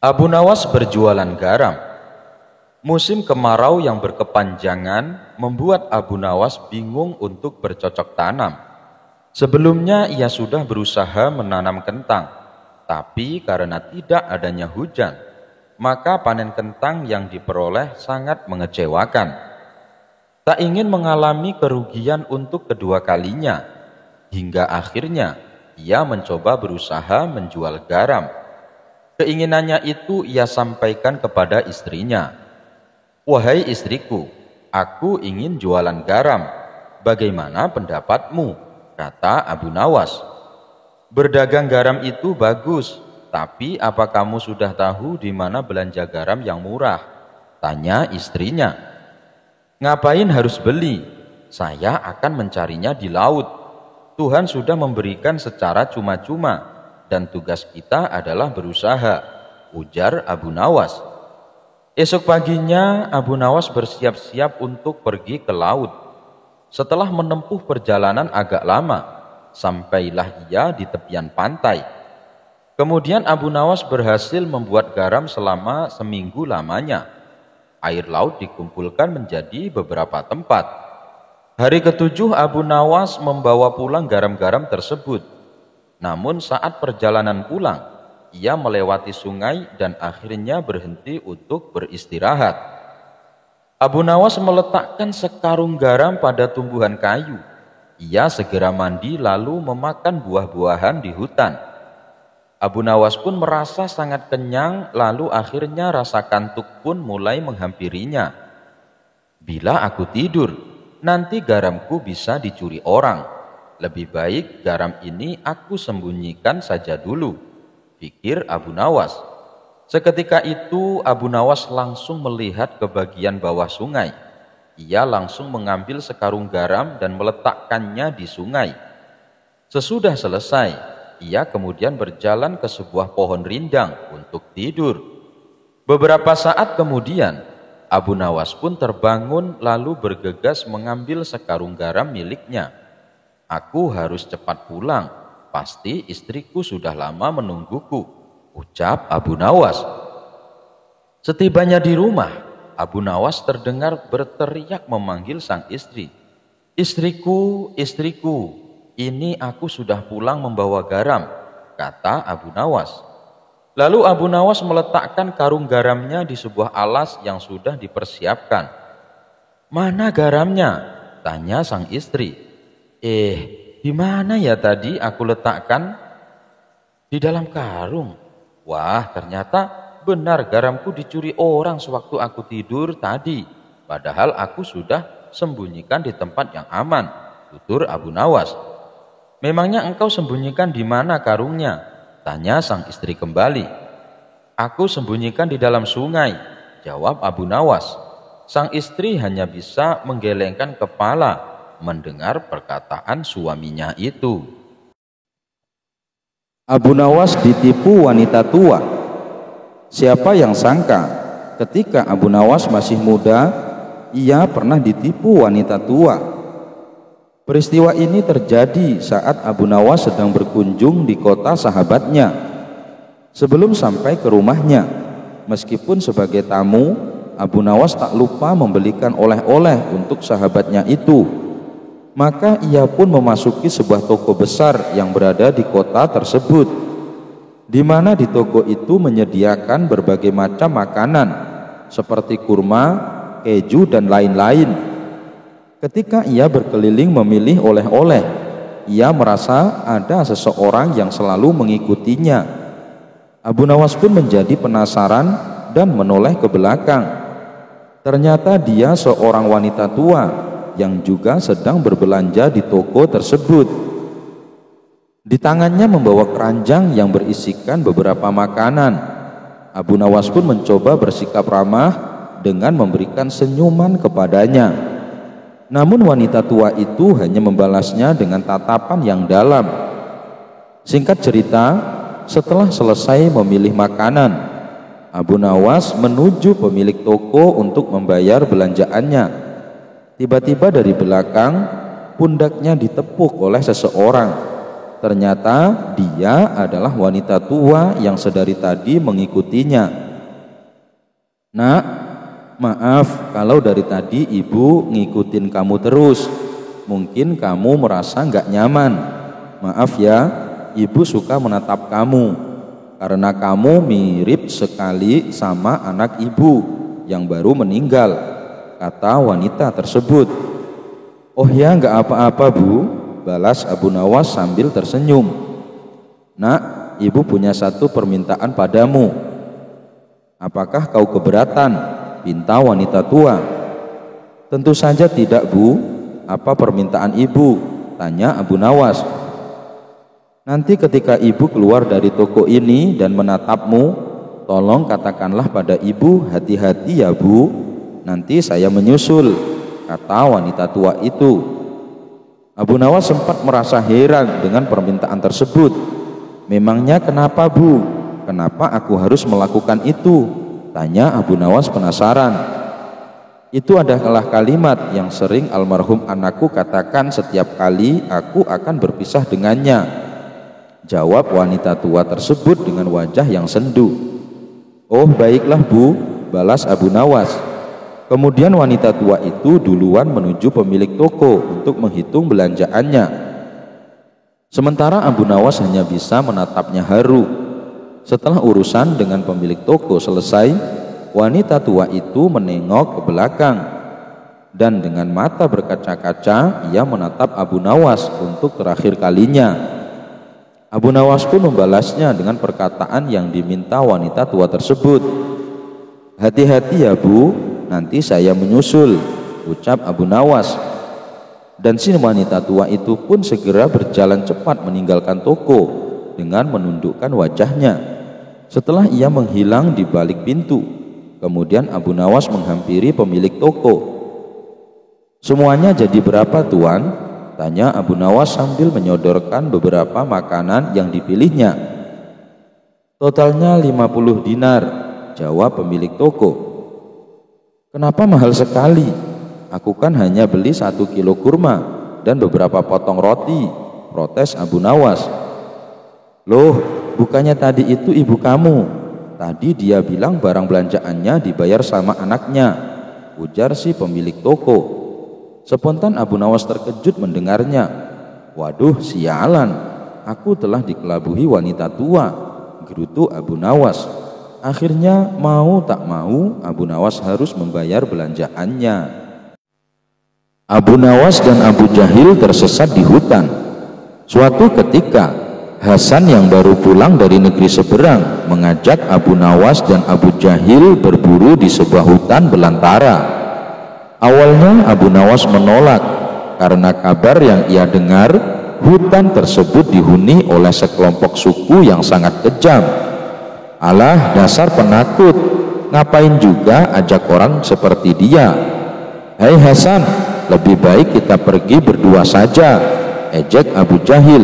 Abu Nawas berjualan garam. Musim kemarau yang berkepanjangan membuat Abu Nawas bingung untuk bercocok tanam. Sebelumnya ia sudah berusaha menanam kentang, tapi karena tidak adanya hujan, maka panen kentang yang diperoleh sangat mengecewakan. Tak ingin mengalami kerugian untuk kedua kalinya, hingga akhirnya ia mencoba berusaha menjual garam. Keinginannya itu ia sampaikan kepada istrinya. "Wahai istriku, aku ingin jualan garam. Bagaimana pendapatmu?" kata Abu Nawas. "Berdagang garam itu bagus, tapi apa kamu sudah tahu di mana belanja garam yang murah?" tanya istrinya. "Ngapain harus beli? Saya akan mencarinya di laut. Tuhan sudah memberikan secara cuma-cuma, dan tugas kita adalah berusaha," ujar Abu Nawas. Esok paginya Abu Nawas bersiap-siap untuk pergi ke laut. Setelah menempuh perjalanan agak lama, sampailah ia di tepian pantai. Kemudian Abu Nawas berhasil membuat garam selama seminggu lamanya. Air laut dikumpulkan menjadi beberapa tempat. Hari ketujuh Abu Nawas membawa pulang garam-garam tersebut. Namun saat perjalanan pulang, ia melewati sungai dan akhirnya berhenti untuk beristirahat. Abu Nawas meletakkan sekarung garam pada tumbuhan kayu. Ia segera mandi lalu memakan buah-buahan di hutan. Abu Nawas pun merasa sangat kenyang, lalu akhirnya rasa kantuk pun mulai menghampirinya. "Bila aku tidur, nanti garamku bisa dicuri orang. Lebih baik garam ini aku sembunyikan saja dulu," pikir Abu Nawas. Seketika itu Abu Nawas langsung melihat ke bagian bawah sungai. Ia langsung mengambil sekarung garam dan meletakkannya di sungai. Sesudah selesai, ia kemudian berjalan ke sebuah pohon rindang untuk tidur. Beberapa saat kemudian, Abu Nawas pun terbangun lalu bergegas mengambil sekarung garam miliknya. "Aku harus cepat pulang. Pasti istriku sudah lama menungguku," ucap Abu Nawas. Setibanya di rumah, Abu Nawas terdengar berteriak memanggil sang istri. "Istriku, istriku, ini aku sudah pulang membawa garam," kata Abu Nawas. Lalu Abu Nawas meletakkan karung garamnya di sebuah alas yang sudah dipersiapkan. "Mana garamnya?" tanya sang istri. Di mana ya tadi aku letakkan?" "Di dalam karung." "Wah, ternyata benar garamku dicuri orang sewaktu aku tidur tadi. Padahal aku sudah sembunyikan di tempat yang aman," tutur Abu Nawas. "Memangnya engkau sembunyikan di mana karungnya?" tanya sang istri kembali. "Aku sembunyikan di dalam sungai," jawab Abu Nawas. Sang istri hanya bisa menggelengkan kepala mendengar perkataan suaminya itu. Abu Nawas ditipu wanita tua. Siapa yang sangka ketika Abu Nawas masih muda, ia pernah ditipu wanita tua. Peristiwa ini terjadi saat Abu Nawas sedang berkunjung di kota sahabatnya. Sebelum sampai ke rumahnya, meskipun sebagai tamu, Abu Nawas tak lupa membelikan oleh-oleh untuk sahabatnya itu. Maka ia pun memasuki sebuah toko besar yang berada di kota tersebut, di mana di toko itu menyediakan berbagai macam makanan seperti kurma, keju, dan lain-lain. Ketika ia berkeliling memilih oleh-oleh, ia merasa ada seseorang yang selalu mengikutinya. Abu Nawas pun menjadi penasaran dan menoleh ke belakang. Ternyata dia seorang wanita tua yang juga sedang berbelanja di toko tersebut. Di tangannya membawa keranjang yang berisikan beberapa makanan. Abu Nawas pun mencoba bersikap ramah dengan memberikan senyuman kepadanya. Namun wanita tua itu hanya membalasnya dengan tatapan yang dalam. Singkat cerita, setelah selesai memilih makanan, Abu Nawas menuju pemilik toko untuk membayar belanjaannya. Tiba-tiba dari belakang, pundaknya ditepuk oleh seseorang. Ternyata dia adalah wanita tua yang sedari tadi mengikutinya. Nak, maaf kalau dari tadi ibu ngikutin kamu terus. Mungkin kamu merasa nggak nyaman. Maaf ya, ibu suka menatap kamu karena kamu mirip sekali sama anak ibu yang baru meninggal, kata wanita tersebut. Oh ya, nggak apa-apa bu, balas Abu Nawas sambil tersenyum. Nak, ibu punya satu permintaan padamu. Apakah kau keberatan? Pinta wanita tua. Tentu saja tidak bu. Apa permintaan ibu? Tanya Abu Nawas. Nanti ketika ibu keluar dari toko ini dan menatapmu, tolong katakanlah pada ibu, hati-hati ya bu, nanti saya menyusul, kata wanita tua itu. Abu Nawas sempat merasa heran dengan permintaan tersebut. Memangnya kenapa bu? Kenapa aku harus melakukan itu? Tanya Abu Nawas penasaran. Itu adalah kalimat yang sering almarhum anakku katakan setiap kali aku akan berpisah dengannya, jawab wanita tua tersebut dengan wajah yang sendu. Oh baiklah bu, balas Abu Nawas. Kemudian wanita tua itu duluan menuju pemilik toko untuk menghitung belanjaannya. Sementara Abu Nawas hanya bisa menatapnya haru. Setelah urusan dengan pemilik toko selesai, wanita tua itu menengok ke belakang dan dengan mata berkaca-kaca ia menatap Abu Nawas untuk terakhir kalinya. Abu Nawas pun membalasnya dengan perkataan yang diminta wanita tua tersebut. Hati-hati ya bu, nanti saya menyusul, ucap Abu Nawas. Dan si wanita tua itu pun segera berjalan cepat meninggalkan toko dengan menundukkan wajahnya. Setelah ia menghilang di balik pintu, kemudian Abu Nawas menghampiri pemilik toko. Semuanya jadi berapa tuan? Tanya Abu Nawas sambil menyodorkan beberapa makanan yang dipilihnya. Totalnya 50 dinar, jawab pemilik toko. Kenapa mahal sekali? Aku kan hanya beli 1 kilo kurma dan beberapa potong roti, protes Abu Nawas. Loh, bukannya tadi itu ibu kamu? Tadi dia bilang barang belanjaannya dibayar sama anaknya, ujar si pemilik toko. Spontan Abu Nawas terkejut mendengarnya. Waduh, sialan, aku telah dikelabuhi wanita tua, gerutu Abu Nawas. Akhirnya mau tak mau Abu Nawas harus membayar belanjaannya. Abu Nawas dan Abu Jahil tersesat di hutan. Suatu ketika Hasan yang baru pulang dari negeri seberang mengajak Abu Nawas dan Abu Jahil berburu di sebuah hutan belantara. Awalnya Abu Nawas menolak karena kabar yang ia dengar hutan tersebut dihuni oleh sekelompok suku yang sangat kejam. Alah, dasar penakut, ngapain juga ajak orang seperti dia? Hai Hasan, lebih baik kita pergi berdua saja, ejek Abu Jahil.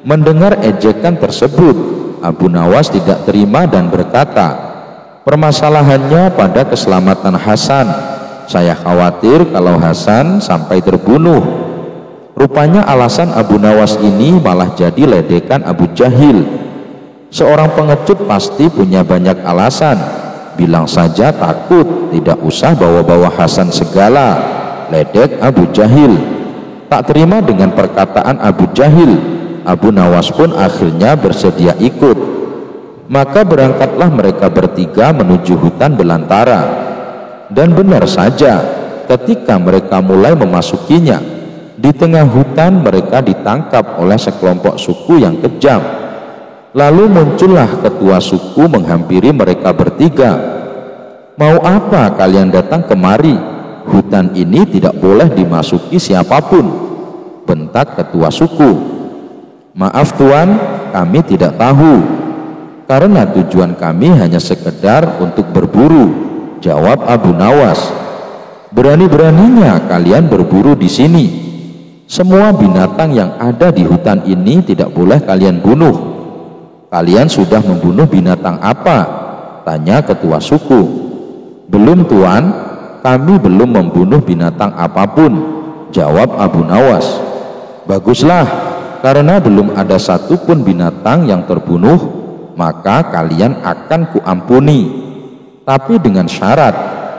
Mendengar ejekan tersebut, Abu Nawas tidak terima dan berkata, permasalahannya pada keselamatan Hasan. Saya khawatir kalau Hasan sampai terbunuh. Rupanya alasan Abu Nawas ini malah jadi ledekan Abu Jahil. Seorang pengecut pasti punya banyak alasan. Bilang saja takut, tidak usah bawa-bawa Hasan segala, ledek Abu Jahil. Tak terima dengan perkataan Abu Jahil, Abu Nawas pun akhirnya bersedia ikut. Maka berangkatlah mereka bertiga menuju hutan belantara. Dan benar saja, ketika mereka mulai memasukinya, di tengah hutan mereka ditangkap oleh sekelompok suku yang kejam. Lalu muncullah ketua suku menghampiri mereka bertiga. Mau apa kalian datang kemari? Hutan ini tidak boleh dimasuki siapapun, bentak ketua suku. Maaf tuan, kami tidak tahu, karena tujuan kami hanya sekedar untuk berburu, jawab Abu Nawas. Berani-beraninya kalian berburu di sini. Semua binatang yang ada di hutan ini tidak boleh kalian bunuh. Kalian sudah membunuh binatang apa? Tanya ketua suku. Belum tuan, kami belum membunuh binatang apapun, jawab Abu Nawas. Baguslah, karena belum ada satupun binatang yang terbunuh, maka kalian akan kuampuni. Tapi dengan syarat,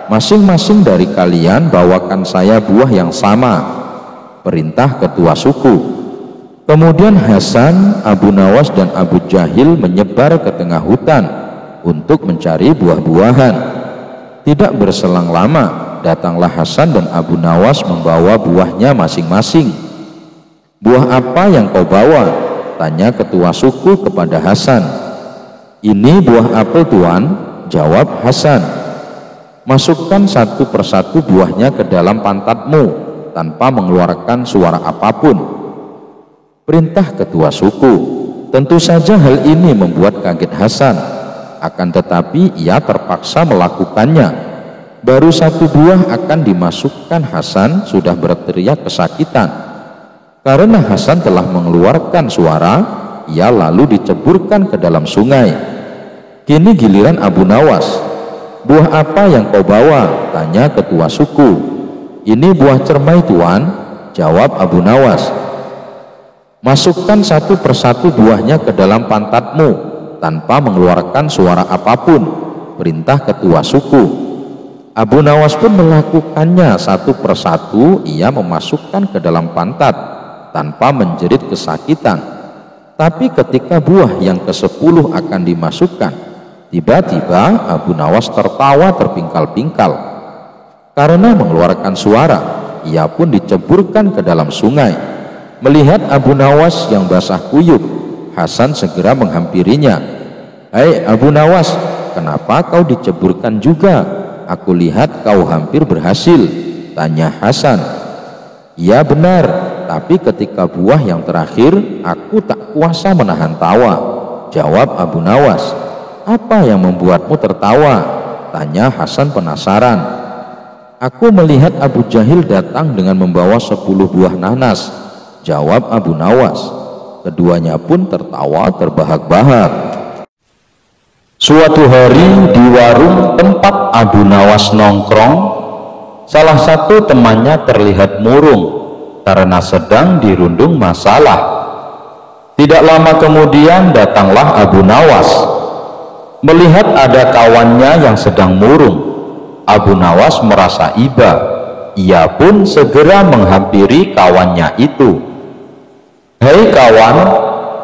masing-masing dari kalian bawakan saya buah yang sama. Perintah ketua suku. Kemudian Hasan, Abu Nawas dan Abu Jahil menyebar ke tengah hutan untuk mencari buah-buahan. Tidak berselang lama, datanglah Hasan dan Abu Nawas membawa buahnya masing-masing. "Buah apa yang kau bawa?" tanya ketua suku kepada Hasan. "Ini buah apel, Tuan," jawab Hasan. "Masukkan satu persatu buahnya ke dalam pantatmu tanpa mengeluarkan suara apapun." Perintah ketua suku. Tentu saja hal ini membuat kaget Hasan, akan tetapi ia terpaksa melakukannya. Baru satu buah akan dimasukkan, Hasan sudah berteriak kesakitan. Karena Hasan telah mengeluarkan suara, ia lalu diceburkan ke dalam sungai. Kini giliran Abu Nawas. "Buah apa yang kau bawa?" tanya ketua suku. "Ini buah cermai, Tuan," jawab Abu Nawas. "Masukkan satu persatu buahnya ke dalam pantatmu tanpa mengeluarkan suara apapun," perintah ketua suku. Abu Nawas pun melakukannya satu persatu. Ia memasukkan ke dalam pantat tanpa menjerit kesakitan. Tapi ketika buah yang ke-10 akan dimasukkan, tiba-tiba Abu Nawas tertawa terpingkal-pingkal. Karena mengeluarkan suara, ia pun diceburkan ke dalam sungai. Melihat Abu Nawas yang basah kuyup, Hasan segera menghampirinya. "Hai Abu Nawas, kenapa kau diceburkan juga? Aku lihat kau hampir berhasil," tanya Hasan. "Ya benar, tapi ketika buah yang terakhir, aku tak kuasa menahan tawa," jawab Abu Nawas. "Apa yang membuatmu tertawa?" tanya Hasan penasaran. "Aku melihat Abu Jahil datang dengan membawa 10 buah nanas," jawab Abu Nawas. Keduanya pun tertawa terbahak-bahak. Suatu hari di warung tempat Abu Nawas nongkrong, salah satu temannya terlihat murung karena sedang dirundung masalah. Tidak lama kemudian datanglah Abu Nawas. Melihat ada kawannya yang sedang murung, Abu Nawas merasa iba. Ia pun segera menghampiri kawannya itu. "Hei kawan,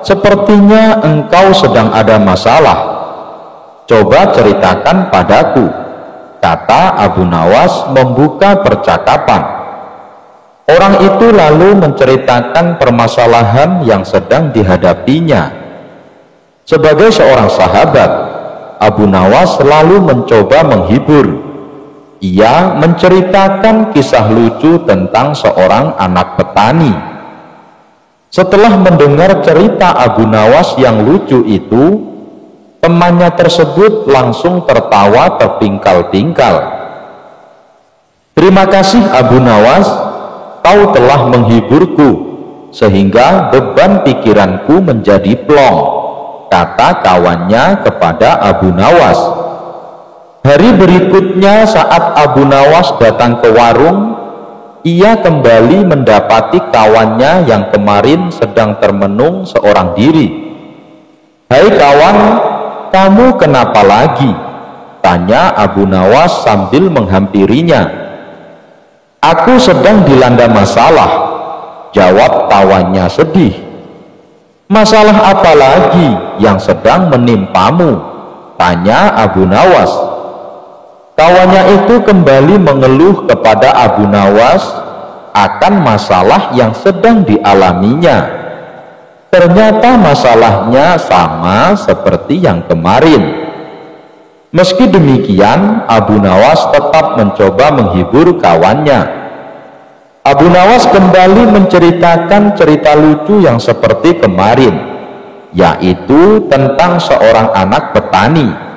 sepertinya engkau sedang ada masalah. Coba ceritakan padaku," kata Abu Nawas membuka percakapan. Orang itu lalu menceritakan permasalahan yang sedang dihadapinya. Sebagai seorang sahabat, Abu Nawas selalu mencoba menghibur. Ia menceritakan kisah lucu tentang seorang anak petani. Setelah mendengar cerita Abu Nawas yang lucu itu, temannya tersebut langsung tertawa terpingkal-pingkal. "Terima kasih Abu Nawas, kau telah menghiburku sehingga beban pikiranku menjadi plong," kata kawannya kepada Abu Nawas. Hari berikutnya saat Abu Nawas datang ke warung, ia kembali mendapati kawannya yang kemarin sedang termenung seorang diri. "Hai kawan, kamu kenapa lagi?" tanya Abu Nawas sambil menghampirinya. "Aku sedang dilanda masalah," jawab kawannya sedih. "Masalah apa lagi yang sedang menimpamu?" tanya Abu Nawas. Kawannya itu kembali mengeluh kepada Abu Nawas akan masalah yang sedang dialaminya. Ternyata masalahnya sama seperti yang kemarin. Meski demikian, Abu Nawas tetap mencoba menghibur kawannya. Abu Nawas kembali menceritakan cerita lucu yang seperti kemarin, yaitu tentang seorang anak petani.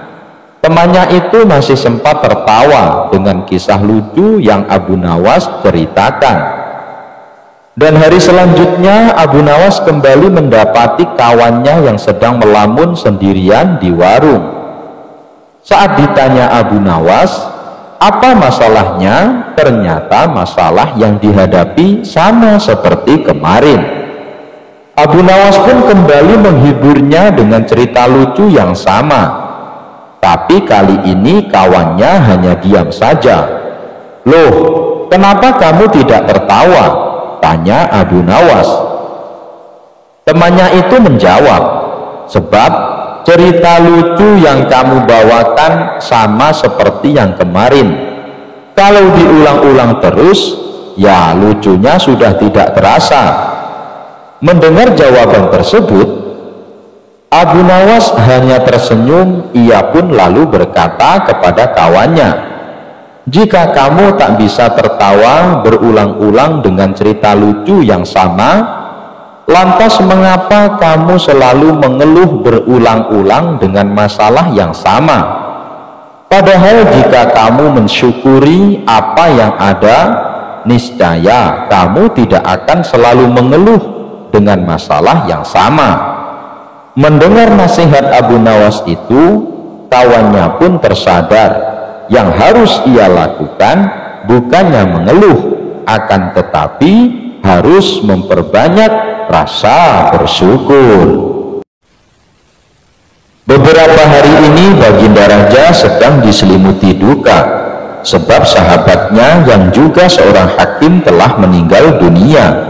Temannya itu masih sempat tertawa dengan kisah lucu yang Abu Nawas ceritakan. Dan hari selanjutnya Abu Nawas kembali mendapati kawannya yang sedang melamun sendirian di warung. Saat ditanya Abu Nawas, apa masalahnya? Ternyata masalah yang dihadapi sama seperti kemarin. Abu Nawas pun kembali menghiburnya dengan cerita lucu yang sama. Tapi kali ini kawannya hanya diam saja. "Loh, kenapa kamu tidak tertawa?" tanya Abu Nawas. Temannya itu menjawab, "Sebab cerita lucu yang kamu bawakan sama seperti yang kemarin. Kalau diulang-ulang terus, ya lucunya sudah tidak terasa." Mendengar jawaban tersebut, Abu Nawas hanya tersenyum. Ia pun lalu berkata kepada kawannya, "Jika kamu tak bisa tertawa berulang-ulang dengan cerita lucu yang sama, lantas mengapa kamu selalu mengeluh berulang-ulang dengan masalah yang sama? Padahal jika kamu mensyukuri apa yang ada, niscaya kamu tidak akan selalu mengeluh dengan masalah yang sama." Mendengar nasihat Abu Nawas itu, kawannya pun tersadar yang harus ia lakukan bukannya mengeluh, akan tetapi harus memperbanyak rasa bersyukur. Beberapa hari ini Baginda Raja sedang diselimuti duka, sebab sahabatnya yang juga seorang hakim telah meninggal dunia.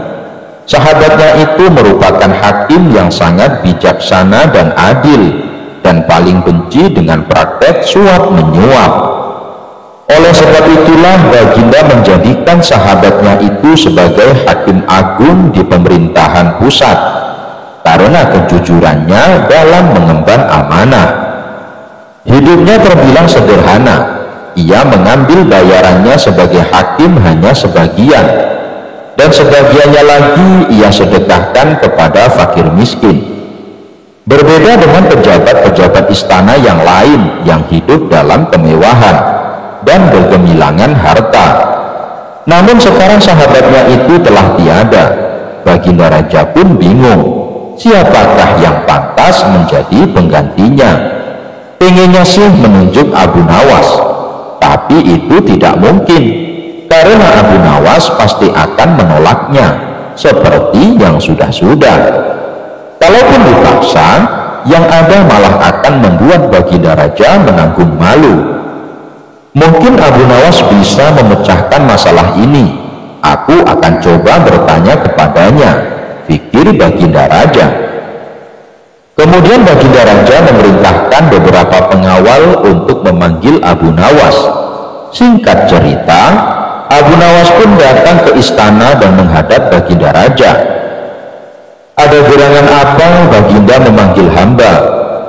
Sahabatnya itu merupakan hakim yang sangat bijaksana dan adil, dan paling benci dengan praktek suap menyuap. Oleh sebab itulah Baginda menjadikan sahabatnya itu sebagai hakim agung di pemerintahan pusat, karena kejujurannya dalam mengemban amanah. Hidupnya terbilang sederhana. Ia mengambil bayarannya sebagai hakim hanya sebagian, dan sebagiannya lagi ia sedekahkan kepada fakir miskin. Berbeda dengan pejabat-pejabat istana yang lain yang hidup dalam kemewahan dan bergemilangan harta. Namun sekarang sahabatnya itu telah tiada. Baginda Raja pun bingung, siapakah yang pantas menjadi penggantinya. Pengennya sih menunjuk Abu Nawas, tapi itu tidak mungkin, karena Abu Nawas pasti akan menolaknya, seperti yang sudah-sudah. Kalaupun dipaksa, yang ada malah akan membuat Baginda Raja menanggung malu. Mungkin Abu Nawas bisa memecahkan masalah ini. Aku akan coba bertanya kepadanya, pikir Baginda Raja. Kemudian Baginda Raja memerintahkan beberapa pengawal untuk memanggil Abu Nawas. Singkat cerita, Abu Nawas pun datang ke istana dan menghadap Baginda Raja. "Ada gerangan apa Baginda memanggil hamba?"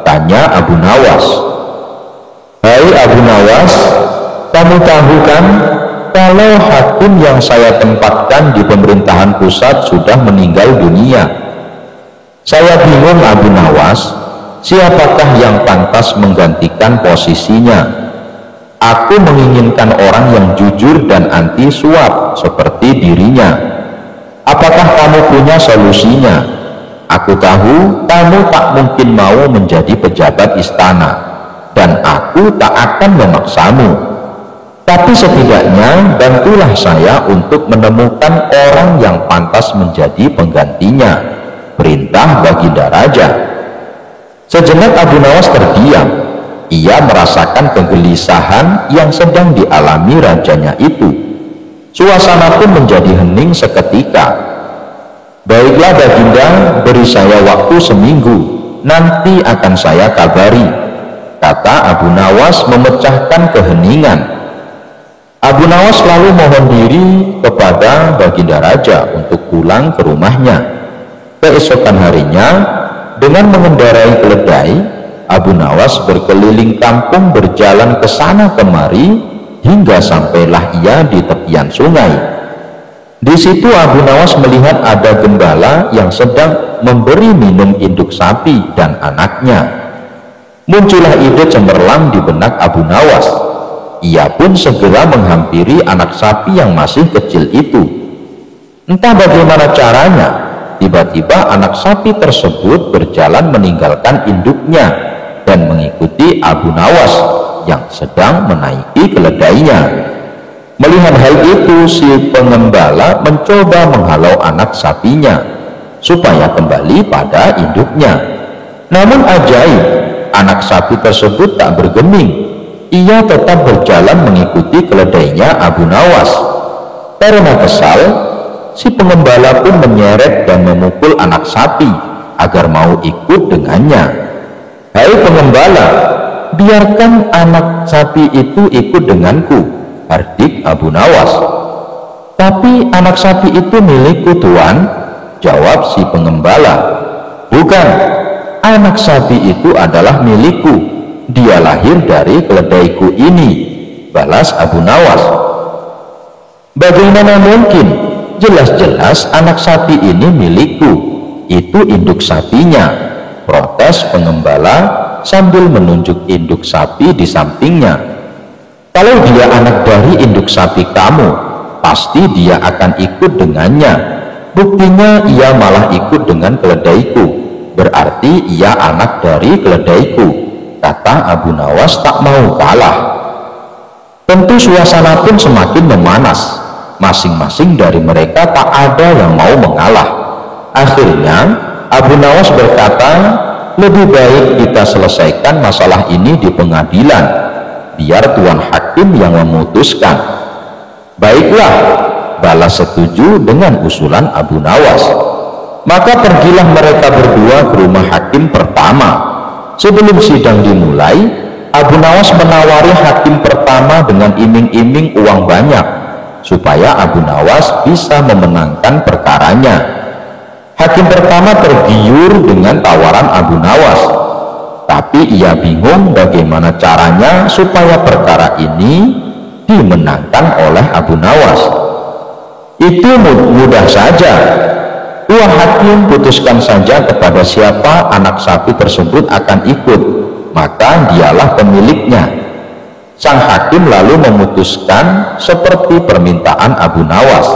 tanya Abu Nawas. "Hai Abu Nawas, kamu tahu kan kalau hakim yang saya tempatkan di pemerintahan pusat sudah meninggal dunia. Saya bingung Abu Nawas, siapakah yang pantas menggantikan posisinya? Aku menginginkan orang yang jujur dan anti suap seperti dirinya. Apakah kamu punya solusinya? Aku tahu kamu tak mungkin mau menjadi pejabat istana, dan aku tak akan memaksamu. Tapi setidaknya bantulah saya untuk menemukan orang yang pantas menjadi penggantinya," perintah Baginda Raja. Sejenak Abu Nawas terdiam. Ia merasakan kegelisahan yang sedang dialami rajanya itu. Suasana pun menjadi hening seketika. "Baiklah Baginda, beri saya waktu seminggu, nanti akan saya kabari," kata Abu Nawas memecahkan keheningan. Abu Nawas lalu mohon diri kepada Baginda Raja untuk pulang ke rumahnya. Keesokan harinya, dengan mengendarai keledai, Abu Nawas berkeliling kampung berjalan ke sana kemari hingga sampailah ia di tepian sungai. Di situ Abu Nawas melihat ada gembala yang sedang memberi minum induk sapi dan anaknya. Muncullah ide cemerlang di benak Abu Nawas. Ia pun segera menghampiri anak sapi yang masih kecil itu. Entah bagaimana caranya, tiba-tiba anak sapi tersebut berjalan meninggalkan induknya dan mengikuti Abu Nawas yang sedang menaiki keledainya. Melihat hal itu, si pengembala mencoba menghalau anak sapinya. supaya kembali pada induknya. Namun ajaib, anak sapi tersebut tak bergeming. Ia tetap berjalan mengikuti keledainya Abu Nawas. Karena kesal, si pengembala pun menyeret dan memukul anak sapi agar mau ikut dengannya. "Hai pengembala, biarkan anak sapi itu ikut denganku," hardik Abu Nawas. "Tapi anak sapi itu milikku, Tuan," jawab si pengembala. "Bukan, anak sapi itu adalah milikku. Dia lahir dari keledaiku ini," balas Abu Nawas. "Bagaimana mungkin? Jelas-jelas anak sapi ini milikku. Itu induk sapinya," protes pengembala sambil menunjuk induk sapi di sampingnya. "Kalau dia anak dari induk sapi kamu, pasti dia akan ikut dengannya. Buktinya ia malah ikut dengan keledaiku. Berarti ia anak dari keledaiku," kata Abu Nawas tak mau kalah. Tentu suasana pun semakin memanas. Masing-masing dari mereka tak ada yang mau mengalah. Akhirnya Abu Nawas berkata, "Lebih baik kita selesaikan masalah ini di pengadilan. Biar Tuan Hakim yang memutuskan." "Baiklah," balas setuju dengan usulan Abu Nawas. Maka pergilah mereka berdua ke rumah hakim pertama. Sebelum sidang dimulai, Abu Nawas menawari hakim pertama dengan iming-iming uang banyak supaya Abu Nawas bisa memenangkan perkaranya. Hakim pertama tergiur dengan tawaran Abu Nawas, tapi ia bingung bagaimana caranya supaya perkara ini dimenangkan oleh Abu Nawas. "Itu mudah saja. Tuan Hakim putuskan saja kepada siapa anak sapi tersebut akan ikut, maka dialah pemiliknya." Sang hakim lalu memutuskan seperti permintaan Abu Nawas.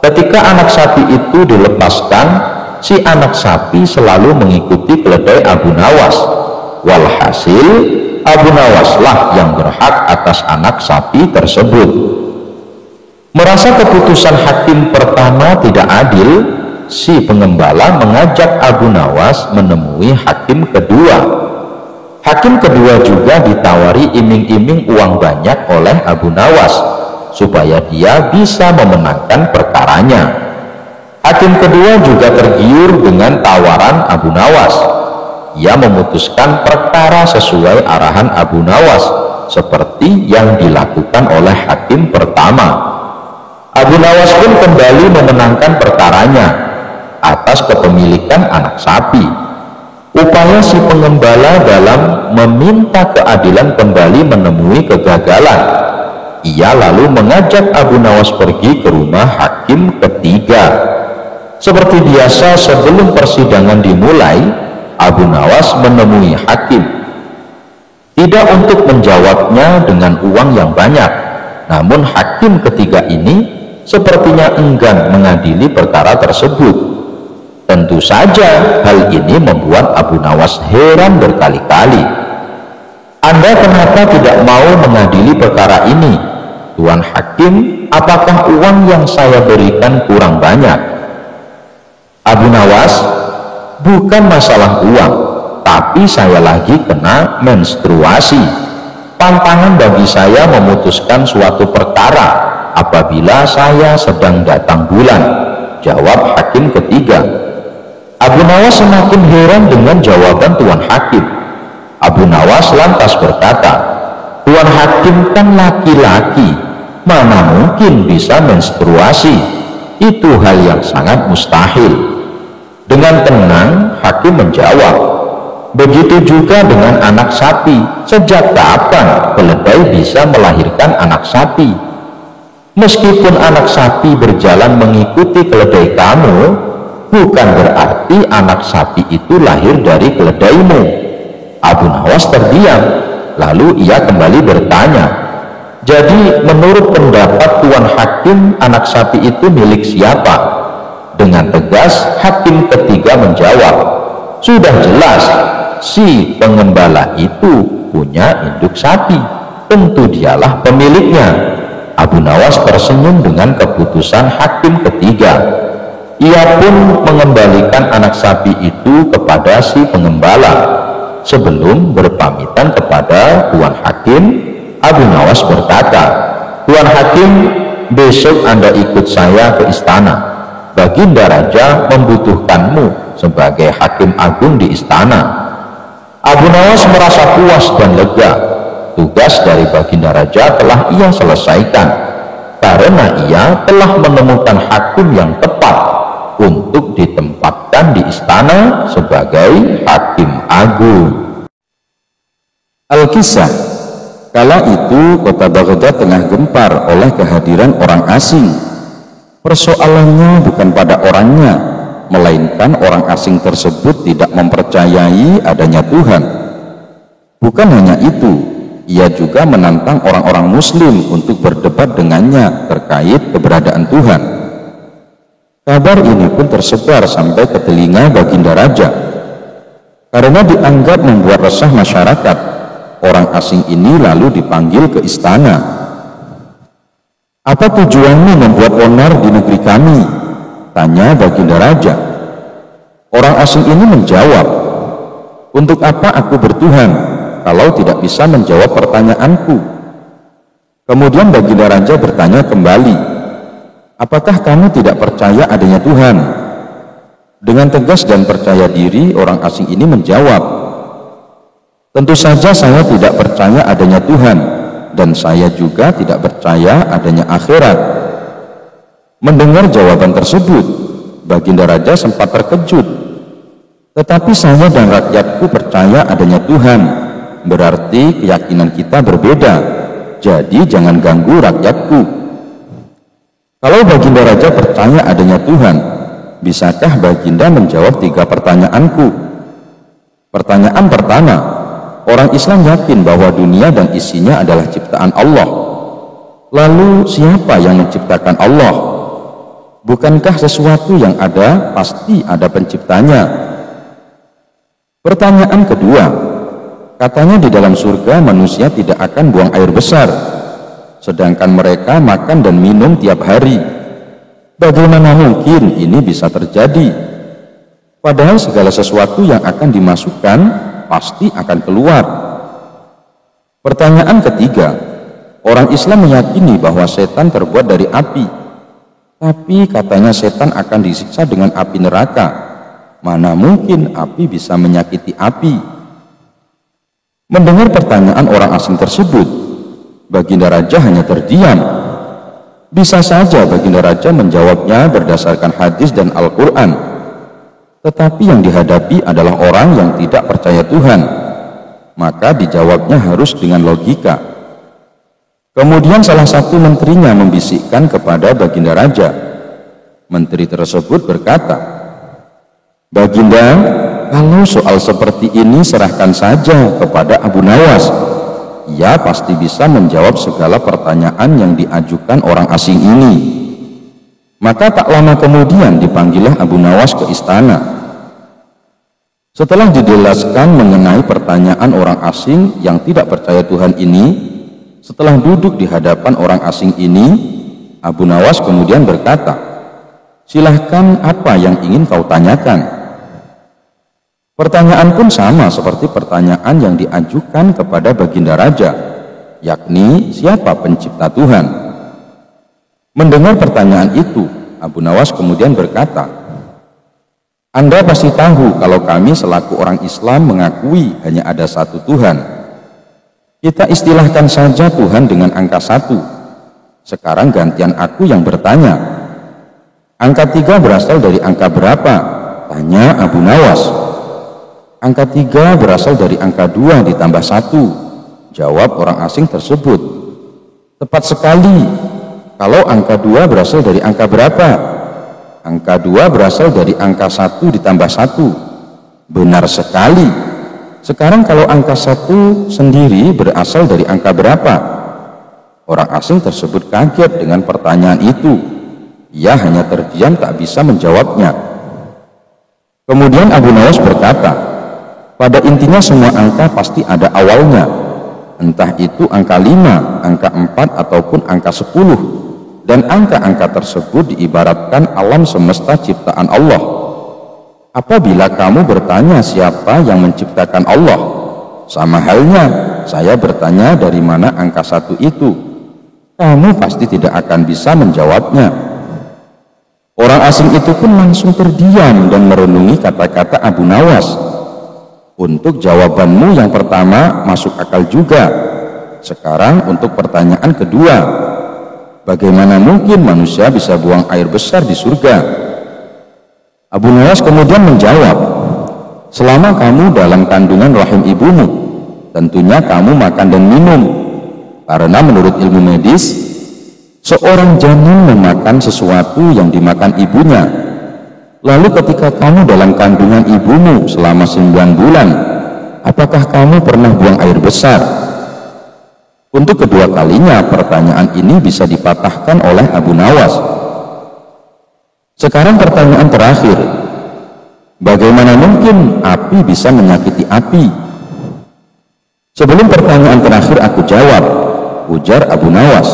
Ketika anak sapi itu dilepaskan, si anak sapi selalu mengikuti keledai Abu Nawas. Walhasil, Abu Nawaslah yang berhak atas anak sapi tersebut. Merasa keputusan hakim pertama tidak adil, si pengembala mengajak Abu Nawas menemui hakim kedua. Hakim kedua juga ditawari iming-iming uang banyak oleh Abu Nawas supaya dia bisa memenangkan perkaranya. Hakim kedua juga tergiur dengan tawaran Abu Nawas. Ia memutuskan perkara sesuai arahan Abu Nawas seperti yang dilakukan oleh hakim pertama. Abu Nawas pun kembali memenangkan perkaranya atas kepemilikan anak sapi. Upaya si pengembala dalam meminta keadilan kembali menemui kegagalan. Ia lalu mengajak Abu Nawas pergi ke rumah hakim ketiga. Seperti biasa, sebelum persidangan dimulai, Abu Nawas menemui hakim. Tidak untuk menjawabnya dengan uang yang banyak, namun hakim ketiga ini sepertinya enggan mengadili perkara tersebut. Tentu saja hal ini membuat Abu Nawas heran berkali-kali. "Anda kenapa tidak mau mengadili perkara ini, Tuan Hakim? Apakah uang yang saya berikan kurang banyak?" "Abu Nawas, bukan masalah uang, tapi saya lagi kena menstruasi. Tantangan bagi saya memutuskan suatu perkara apabila saya sedang datang bulan," jawab hakim ketiga. Abu Nawas semakin heran dengan jawaban Tuan Hakim. Abu Nawas lantas berkata, "Tuan Hakim kan laki-laki, mana mungkin bisa menstruasi? Itu hal yang sangat mustahil." Dengan tenang, hakim menjawab, "Begitu juga dengan anak sapi. Sejak kapan keledai bisa melahirkan anak sapi? Meskipun anak sapi berjalan mengikuti keledai kamu, bukan berarti anak sapi itu lahir dari keledaimu." Abu Nawas terdiam, lalu ia kembali bertanya, "Jadi menurut pendapat Tuan Hakim, anak sapi itu milik siapa?" Dengan tegas hakim ketiga menjawab, "Sudah jelas, si pengembala itu punya induk sapi, tentu dialah pemiliknya." Abu Nawas tersenyum dengan keputusan hakim ketiga. Ia pun mengembalikan anak sapi itu kepada si pengembala. Sebelum berpamitan kepada Tuan Hakim, Abu Nawas berkata, "Tuan Hakim, besok Anda ikut saya ke istana. Baginda Raja membutuhkanmu sebagai Hakim Agung di istana." Abu Nawas merasa puas dan lega. Tugas dari Baginda Raja telah ia selesaikan, karena ia telah menemukan hakim yang tepat untuk ditempatkan di istana sebagai Hakim Agung. Al-Kisah, kala itu kota Baghdad tengah gempar oleh kehadiran orang asing. Persoalannya bukan pada orangnya, melainkan orang asing tersebut tidak mempercayai adanya Tuhan. Bukan hanya itu, ia juga menantang orang-orang muslim untuk berdebat dengannya terkait keberadaan Tuhan. Kabar ini pun tersebar sampai ke telinga Baginda Raja. Karena dianggap membuat resah masyarakat, orang asing ini lalu dipanggil ke istana. "Apa tujuanmu membuat onar di negeri kami?" tanya Baginda Raja. Orang asing ini menjawab, "Untuk apa aku bertuhan kalau tidak bisa menjawab pertanyaanku?" Kemudian Baginda Raja bertanya kembali, "Apakah kamu tidak percaya adanya Tuhan?" Dengan tegas dan percaya diri, orang asing ini menjawab, "Tentu saja saya tidak percaya adanya Tuhan, dan saya juga tidak percaya adanya akhirat." Mendengar jawaban tersebut, Baginda Raja sempat terkejut. "Tetapi saya dan rakyatku percaya adanya Tuhan, berarti keyakinan kita berbeda, jadi jangan ganggu rakyatku." Kalau Baginda Raja percaya adanya Tuhan, bisakah Baginda menjawab 3 pertanyaanku? Pertanyaan pertama, orang Islam yakin bahwa dunia dan isinya adalah ciptaan Allah. Lalu siapa yang menciptakan Allah? Bukankah sesuatu yang ada pasti ada penciptanya? Pertanyaan kedua, katanya di dalam surga manusia tidak akan buang air besar, sedangkan mereka makan dan minum tiap hari. Bagaimana mungkin ini bisa terjadi? Padahal segala sesuatu yang akan dimasukkan pasti akan keluar. Pertanyaan ketiga, orang Islam meyakini bahwa setan terbuat dari api, tapi katanya setan akan disiksa dengan api neraka. Mana mungkin api bisa menyakiti api? Mendengar pertanyaan orang asing tersebut, Baginda Raja hanya terdiam. Bisa saja Baginda Raja menjawabnya berdasarkan hadis dan Al-Quran, tetapi yang dihadapi adalah orang yang tidak percaya Tuhan, maka dijawabnya harus dengan logika. Kemudian salah satu menterinya membisikkan kepada Baginda Raja. Menteri tersebut berkata, "Baginda, kalau soal seperti ini serahkan saja kepada Abu Nawas. Ia pasti bisa menjawab segala pertanyaan yang diajukan orang asing ini." Maka tak lama kemudian dipanggillah Abu Nawas ke istana. Setelah dijelaskan mengenai pertanyaan orang asing yang tidak percaya Tuhan ini, setelah duduk di hadapan orang asing ini, Abu Nawas kemudian berkata, "Silahkan, apa yang ingin kau tanyakan?" Pertanyaan pun sama seperti pertanyaan yang diajukan kepada Baginda Raja, yakni siapa pencipta Tuhan. Mendengar pertanyaan itu, Abu Nawas kemudian berkata, "Anda pasti tahu kalau kami selaku orang Islam mengakui hanya ada satu Tuhan. Kita istilahkan saja Tuhan dengan angka 1. Sekarang gantian aku yang bertanya. Angka 3 berasal dari angka berapa?" tanya Abu Nawas. "Angka 3 berasal dari angka 2 ditambah 1, jawab orang asing tersebut. "Tepat sekali. Kalau angka 2 berasal dari angka berapa?" "Angka 2 berasal dari angka 1 ditambah 1. "Benar sekali. Sekarang kalau angka 1 sendiri berasal dari angka berapa?" Orang asing tersebut kaget dengan pertanyaan itu. Ia hanya terdiam, tak bisa menjawabnya. Kemudian Abu Nawas berkata, "Pada intinya semua angka pasti ada awalnya, entah itu angka 5, angka 4, ataupun angka 10. dan angka-angka tersebut diibaratkan alam semesta ciptaan Allah. Apabila kamu bertanya siapa yang menciptakan Allah, sama halnya saya bertanya dari mana angka 1 itu, kamu pasti tidak akan bisa menjawabnya. Orang asing itu pun langsung terdiam dan merenungi kata-kata Abu Nawas. Untuk jawabanmu yang pertama masuk akal juga. Sekarang untuk pertanyaan kedua, bagaimana mungkin manusia bisa buang air besar di surga? Abu Nawas kemudian menjawab, selama kamu dalam kandungan rahim ibumu, tentunya kamu makan dan minum. Karena menurut ilmu medis, seorang janin memakan sesuatu yang dimakan ibunya. Lalu ketika kamu dalam kandungan ibumu selama 9 bulan, apakah kamu pernah buang air besar? Untuk kedua kalinya pertanyaan ini bisa dipatahkan oleh Abu Nawas. Sekarang pertanyaan terakhir, bagaimana mungkin api bisa menyakiti api? Sebelum pertanyaan terakhir aku jawab, ujar Abu Nawas,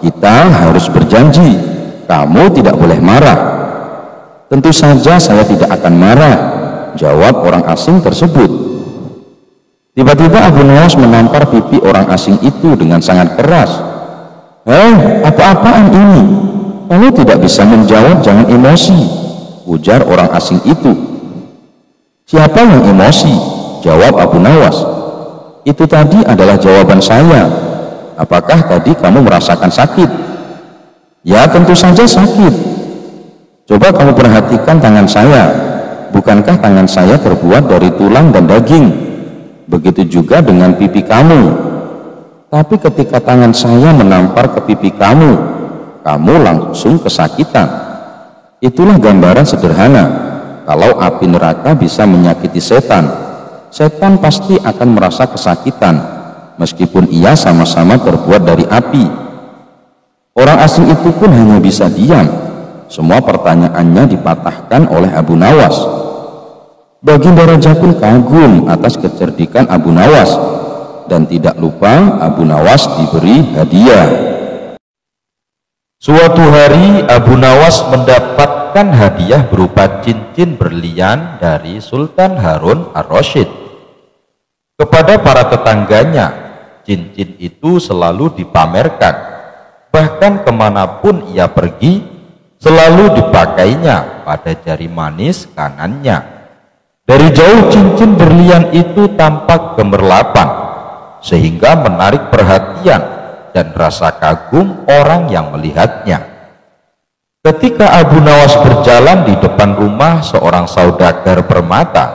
kita harus berjanji, kamu tidak boleh marah. Tentu saja saya tidak akan marah, jawab orang asing tersebut. Tiba-tiba Abu Nawas menampar pipi orang asing itu dengan sangat keras. Apa-apaan ini? Kamu tidak bisa menjawab, jangan emosi, ujar orang asing itu. Siapa yang emosi? Jawab Abu Nawas. Itu tadi adalah jawaban saya. Apakah tadi kamu merasakan sakit? Ya, tentu saja sakit. Coba kamu perhatikan tangan saya. Bukankah tangan saya terbuat dari tulang dan daging? Begitu juga dengan pipi kamu. Tapi ketika tangan saya menampar ke pipi kamu langsung kesakitan. Itulah gambaran sederhana. Kalau api neraka bisa menyakiti setan, setan pasti akan merasa kesakitan, meskipun ia sama-sama terbuat dari api. Orang asing itu pun hanya bisa diam. Semua pertanyaannya dipatahkan oleh Abu Nawas. Baginda Raja pun kagum atas kecerdikan Abu Nawas, dan tidak lupa Abu Nawas diberi hadiah. Suatu hari Abu Nawas mendapatkan hadiah berupa cincin berlian dari Sultan Harun ar-Rasyid. Kepada para tetangganya, cincin itu selalu dipamerkan. Bahkan kemanapun ia pergi, selalu dipakainya pada jari manis kanannya. Dari jauh cincin berlian itu tampak gemerlapan, sehingga menarik perhatian dan rasa kagum orang yang melihatnya. Ketika Abu Nawas berjalan di depan rumah seorang saudagar permata,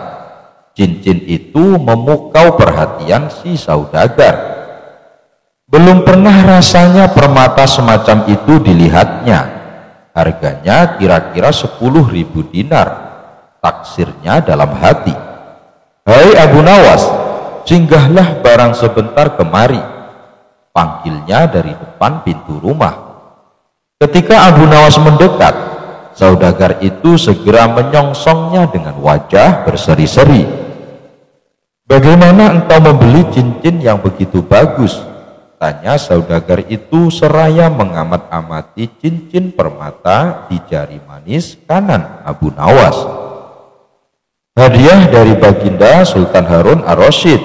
cincin itu memukau perhatian si saudagar. Belum pernah rasanya permata semacam itu dilihatnya. Harganya kira-kira 10.000 dinar. Taksirnya dalam hati, "Hai Abu Nawas, singgahlah barang sebentar kemari," panggilnya dari depan pintu rumah. Ketika Abu Nawas mendekat, saudagar itu segera menyongsongnya dengan wajah berseri-seri. "Bagaimana engkau membeli cincin yang begitu bagus?" tanya saudagar itu seraya mengamat-amati cincin permata di jari manis kanan Abu Nawas. "Hadiah dari Baginda Sultan Harun ar-Rasyid,"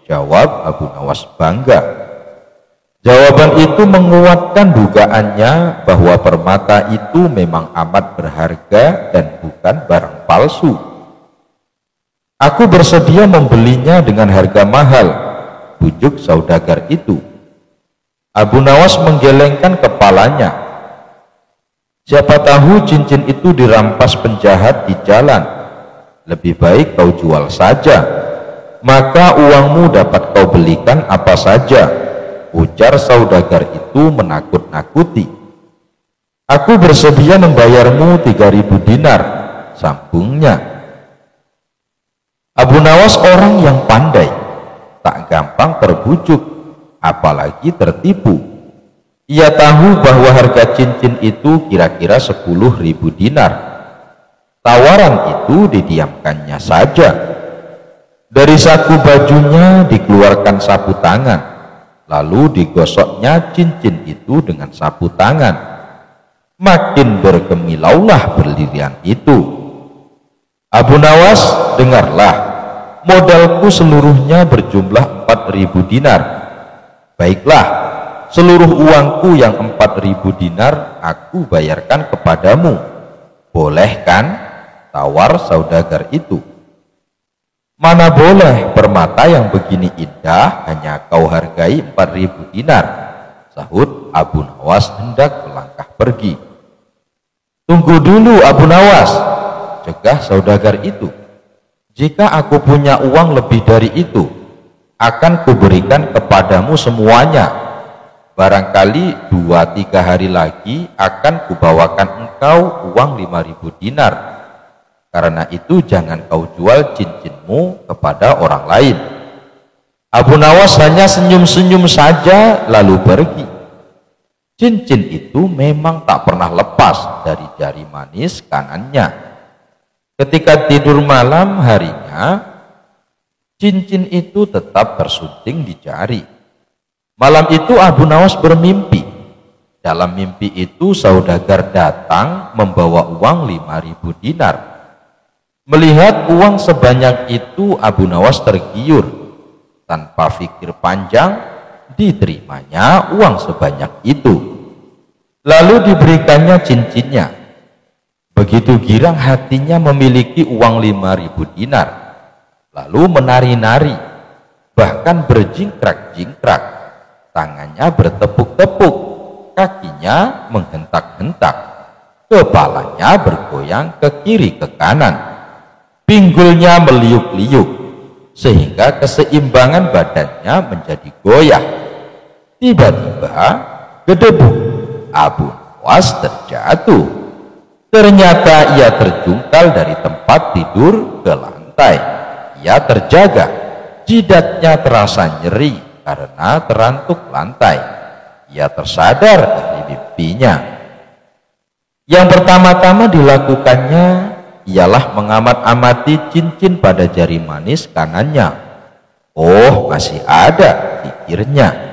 jawab Abu Nawas bangga. Jawaban itu menguatkan dugaannya bahwa permata itu memang amat berharga dan bukan barang palsu. "Aku bersedia membelinya dengan harga mahal," bujuk saudagar itu. Abu Nawas menggelengkan kepalanya. "Siapa tahu cincin itu dirampas penjahat di jalan. Lebih baik kau jual saja, maka uangmu dapat kau belikan apa saja," ujar saudagar itu menakut-nakuti. "Aku bersedia membayarmu 3.000 dinar, sambungnya. Abu Nawas orang yang pandai, tak gampang terbujuk, apalagi tertipu. Ia tahu bahwa harga cincin itu kira-kira 10.000 dinar. Tawaran itu didiamkannya saja. Dari saku bajunya dikeluarkan sapu tangan, lalu digosoknya cincin itu dengan sapu tangan. Makin bergemilaulah berlian itu. Abu Nawas, dengarlah, modalku seluruhnya berjumlah 4.000 dinar. Baiklah, seluruh uangku yang 4.000 dinar aku bayarkan kepadamu. Boleh kan? Tawar saudagar itu. Mana boleh, permata yang begini indah hanya kau hargai 4.000 dinar, sahut Abu Nawas hendak melangkah pergi. Tunggu dulu Abu Nawas, cegah saudagar itu. Jika aku punya uang lebih dari itu, akan kuberikan kepadamu semuanya. Barangkali 2-3 hari lagi akan kubawakan engkau uang 5.000 dinar. Karena itu jangan kau jual cincinmu kepada orang lain. Abu Nawas hanya senyum-senyum saja lalu pergi. Cincin itu memang tak pernah lepas dari jari manis kanannya. Ketika tidur malam harinya, cincin itu tetap tersunting di jari. Malam itu Abu Nawas bermimpi. Dalam mimpi itu saudagar datang membawa uang 5.000 dinar. Melihat uang sebanyak itu, Abu Nawas tergiur. Tanpa pikir panjang, diterimanya uang sebanyak itu. Lalu diberikannya cincinnya. Begitu girang hatinya memiliki uang 5.000 dinar. Lalu menari-nari, bahkan berjingkrak-jingkrak. Tangannya bertepuk-tepuk, kakinya menghentak-hentak, kepalanya bergoyang ke kiri ke kanan, pinggulnya meliuk-liuk, sehingga keseimbangan badannya menjadi goyah. Tiba-tiba gedebuk, Abu Nawas terjatuh. Ternyata ia terjungkal dari tempat tidur ke lantai. Ia terjaga, jidatnya terasa nyeri karena terantuk lantai. Ia tersadar dari mimpinya. Yang pertama-tama dilakukannya ialah mengamat-amati cincin pada jari manis kanannya. Oh, masih ada, pikirnya.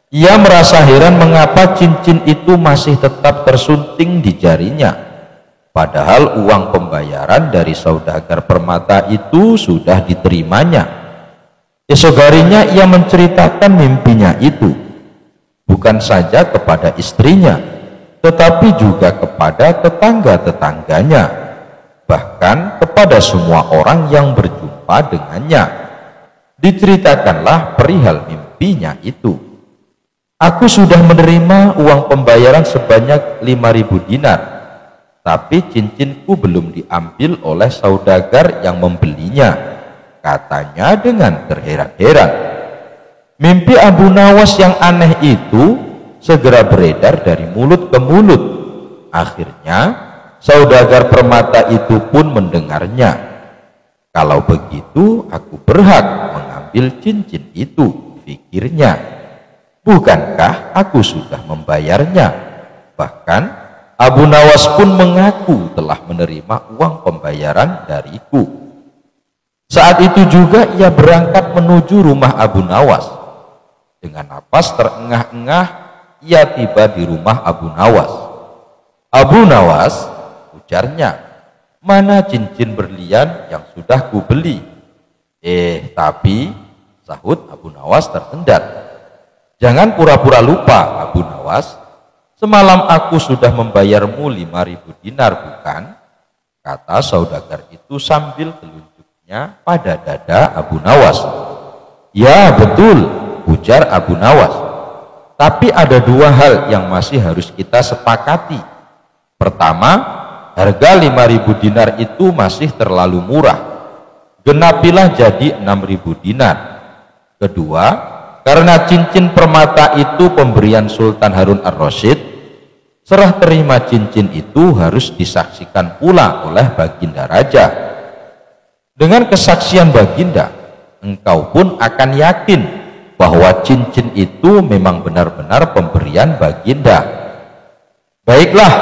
Ia merasa heran mengapa cincin itu masih tetap tersunting di jarinya. Padahal uang pembayaran dari saudagar permata itu sudah diterimanya. Esok harinya ia menceritakan mimpinya itu. Bukan saja kepada istrinya, tetapi juga kepada tetangga-tetangganya. Bahkan kepada semua orang yang berjumpa dengannya. Diceritakanlah perihal mimpinya itu. Aku sudah menerima uang pembayaran sebanyak 5.000 dinar, tapi cincinku belum diambil oleh saudagar yang membelinya, katanya dengan terheran-heran. Mimpi Abu Nawas yang aneh itu segera beredar dari mulut ke mulut. Akhirnya saudagar permata itu pun mendengarnya. Kalau begitu aku berhak mengambil cincin itu, pikirnya. Bukankah aku sudah membayarnya? Bahkan Abu Nawas pun mengaku telah menerima uang pembayaran dariku. Saat itu juga ia berangkat menuju rumah Abu Nawas. Dengan napas terengah-engah ia tiba di rumah Abu Nawas. Abu Nawas, ujarnya, mana cincin berlian yang sudah kubeli? Tapi, sahut Abu Nawas tersendat. Jangan pura-pura lupa, Abu Nawas. Semalam aku sudah membayarmu 5.000 dinar, bukan? Kata saudagar itu sambil telunjuknya pada dada Abu Nawas. Ya, betul, ujar Abu Nawas. Tapi ada 2 hal yang masih harus kita sepakati. Pertama, harga 5.000 dinar itu masih terlalu murah. Genapilah jadi 6.000 dinar. Kedua, karena cincin permata itu pemberian Sultan Harun ar-Rasyid, serah terima cincin itu harus disaksikan pula oleh Baginda Raja. Dengan kesaksian Baginda, engkau pun akan yakin bahwa cincin itu memang benar-benar pemberian Baginda. Baiklah,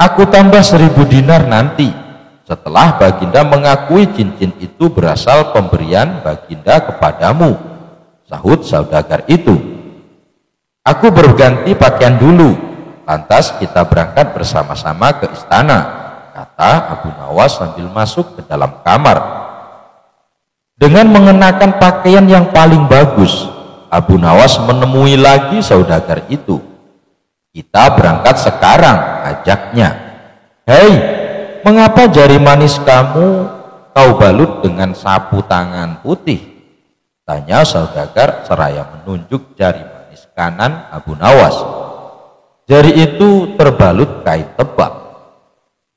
aku tambah 1.000 dinar nanti, setelah Baginda mengakui cincin itu berasal pemberian Baginda kepadamu, sahut saudagar itu. Aku berganti pakaian dulu, lantas kita berangkat bersama-sama ke istana, kata Abu Nawas sambil masuk ke dalam kamar. Dengan mengenakan pakaian yang paling bagus, Abu Nawas menemui lagi saudagar itu. Kita berangkat sekarang, ajaknya. Hei, mengapa jari manis kamu kau balut dengan sapu tangan putih? Tanya saudagar seraya menunjuk jari manis kanan Abu Nawas. Jari itu terbalut kain tebal.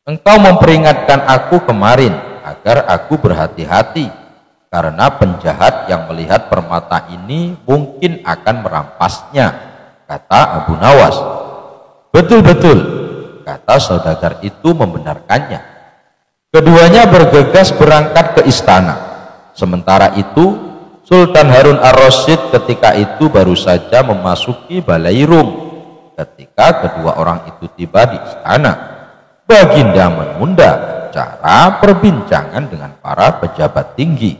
Engkau memperingatkan aku kemarin agar aku berhati-hati, karena penjahat yang melihat permata ini mungkin akan merampasnya, kata Abu Nawas. Betul-betul, kata saudagar itu membenarkannya. Keduanya bergegas berangkat ke istana. Sementara itu, Sultan Harun ar-Rasyid ketika itu baru saja memasuki balai rum. Ketika kedua orang itu tiba di istana, Baginda menunda acara perbincangan dengan para pejabat tinggi,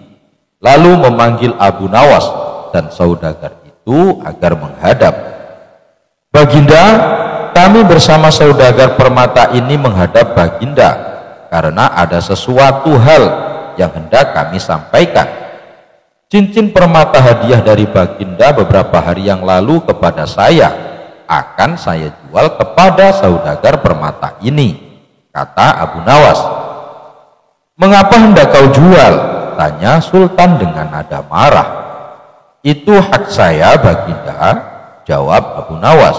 lalu memanggil Abu Nawas dan saudagar itu agar menghadap. Baginda, kami bersama saudagar permata ini menghadap Baginda karena ada sesuatu hal yang hendak kami sampaikan. Cincin permata hadiah dari Baginda beberapa hari yang lalu kepada saya akan saya jual kepada saudagar permata ini, kata Abu Nawas. Mengapa hendak kau jual? Tanya Sultan dengan nada marah. Itu hak saya, Baginda, jawab Abu Nawas.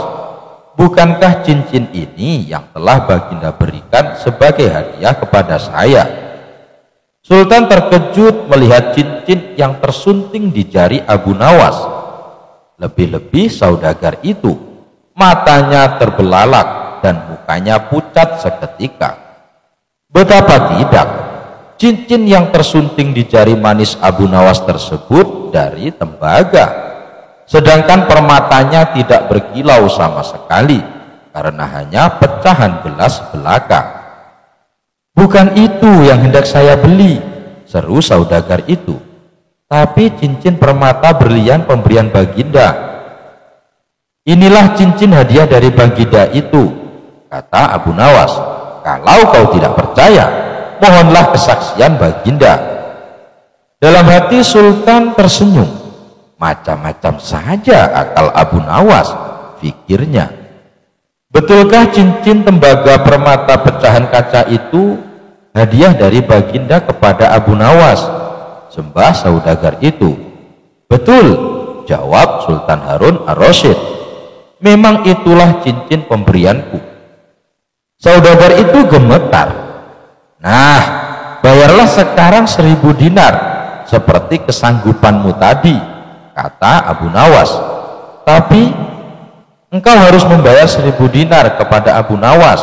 Bukankah cincin ini yang telah Baginda berikan sebagai hadiah kepada saya? Sultan terkejut melihat cincin yang tersunting di jari Abu Nawas. Lebih-lebih saudagar itu, matanya terbelalak dan mukanya pucat seketika. Betapa tidak, cincin yang tersunting di jari manis Abu Nawas tersebut dari tembaga, sedangkan permatanya tidak berkilau sama sekali karena hanya pecahan gelas belaka. Bukan itu yang hendak saya beli, seru saudagar itu, tapi cincin permata berlian pemberian Baginda. Inilah cincin hadiah dari Baginda itu, kata Abu Nawas. Kalau kau tidak percaya, mohonlah kesaksian Baginda. Dalam hati Sultan tersenyum. Macam-macam saja akal Abu Nawas, pikirnya. Betulkah cincin tembaga permata pecahan kaca itu hadiah dari Baginda kepada Abu Nawas? Sembah saudagar itu. Betul, jawab Sultan Harun ar-Rasyid. Memang itulah cincin pemberianku. Saudagar itu gemetar. Nah, bayarlah sekarang 1000 dinar seperti kesanggupanmu tadi, kata Abu Nawas. Tapi engkau harus membayar 1000 dinar kepada Abu Nawas.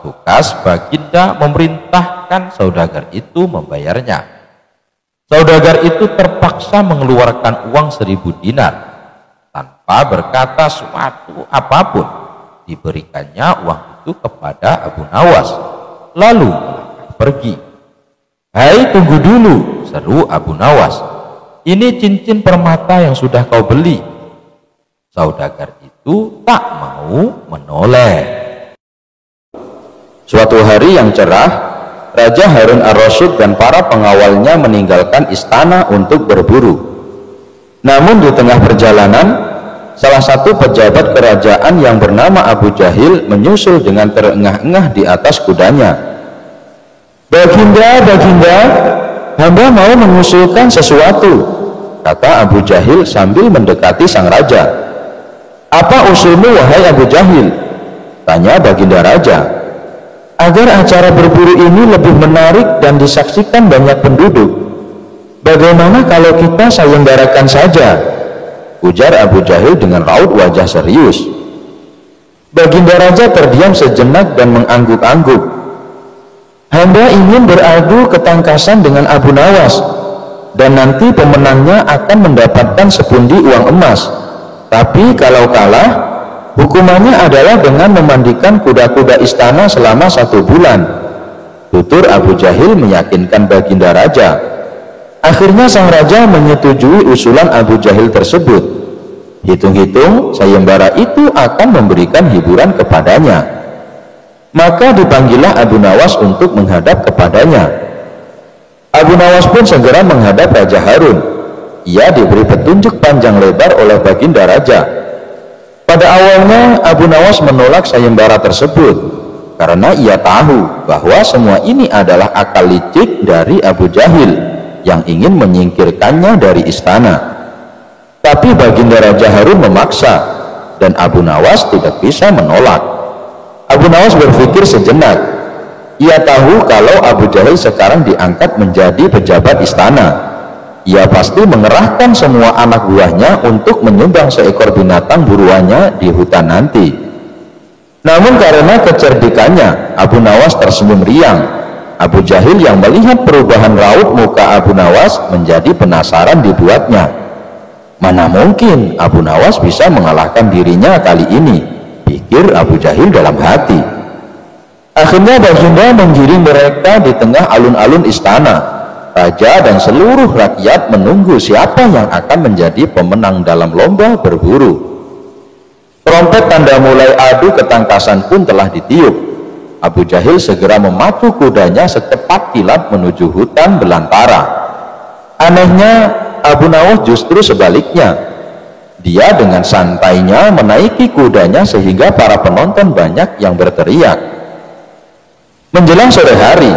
Tukas Baginda memerintahkan saudagar itu membayarnya. Saudagar itu terpaksa mengeluarkan uang 1000 dinar. Tanpa berkata suatu apapun, diberikannya uang itu kepada Abu Nawas, lalu pergi. Hai, tunggu dulu, seru Abu Nawas. Ini cincin permata yang sudah kau beli. Saudagar itu tak mau menoleh. Suatu hari yang cerah, Raja Harun ar-Rasyid dan para pengawalnya meninggalkan istana untuk berburu. Namun di tengah perjalanan, salah satu pejabat kerajaan yang bernama Abu Jahil menyusul dengan terengah-engah di atas kudanya. Baginda, Baginda, hamba mau mengusulkan sesuatu, kata Abu Jahil sambil mendekati sang raja. Apa usulmu, wahai Abu Jahil? Tanya Baginda Raja. Agar acara berburu ini lebih menarik dan disaksikan banyak penduduk, bagaimana kalau kita selenggarakan saja? Ujar Abu Jahil dengan raut wajah serius. Baginda Raja terdiam sejenak dan mengangguk-angguk. Hamba ingin beradu ketangkasan dengan Abu Nawas, dan nanti pemenangnya akan mendapatkan sepundi uang emas. Tapi kalau kalah, hukumannya adalah dengan memandikan kuda-kuda istana selama 1 bulan. Tutur Abu Jahil meyakinkan Baginda Raja. Akhirnya sang raja menyetujui usulan Abu Jahil tersebut. Hitung-hitung sayembara itu akan memberikan hiburan kepadanya. Maka dipanggillah Abu Nawas untuk menghadap kepadanya. Abu Nawas pun segera menghadap Raja Harun. Ia diberi petunjuk panjang lebar oleh Baginda Raja. Pada awalnya Abu Nawas menolak sayembara tersebut karena ia tahu bahwa semua ini adalah akal licik dari Abu Jahil yang ingin menyingkirkannya dari istana. Tapi Baginda Raja Harun memaksa dan Abu Nawas tidak bisa menolak. Abu Nawas berpikir sejenak. Ia tahu kalau Abu Jahil sekarang diangkat menjadi pejabat istana. Ia pasti mengerahkan semua anak buahnya untuk menyumbang seekor binatang buruannya di hutan nanti. Namun karena kecerdikannya, Abu Nawas tersenyum riang. Abu Jahil yang melihat perubahan raut muka Abu Nawas menjadi penasaran dibuatnya. Mana mungkin Abu Nawas bisa mengalahkan dirinya kali ini, pikir Abu Jahil dalam hati. Akhirnya Baginda menggiring mereka di tengah alun-alun istana. Raja dan seluruh rakyat menunggu siapa yang akan menjadi pemenang dalam lomba berburu. Trompet tanda mulai adu ketangkasan pun telah ditiup. Abu Jahil segera memacu kudanya secepat kilat menuju hutan belantara. Anehnya, Abu Nawas justru sebaliknya. Dia dengan santainya menaiki kudanya sehingga para penonton banyak yang berteriak. Menjelang sore hari,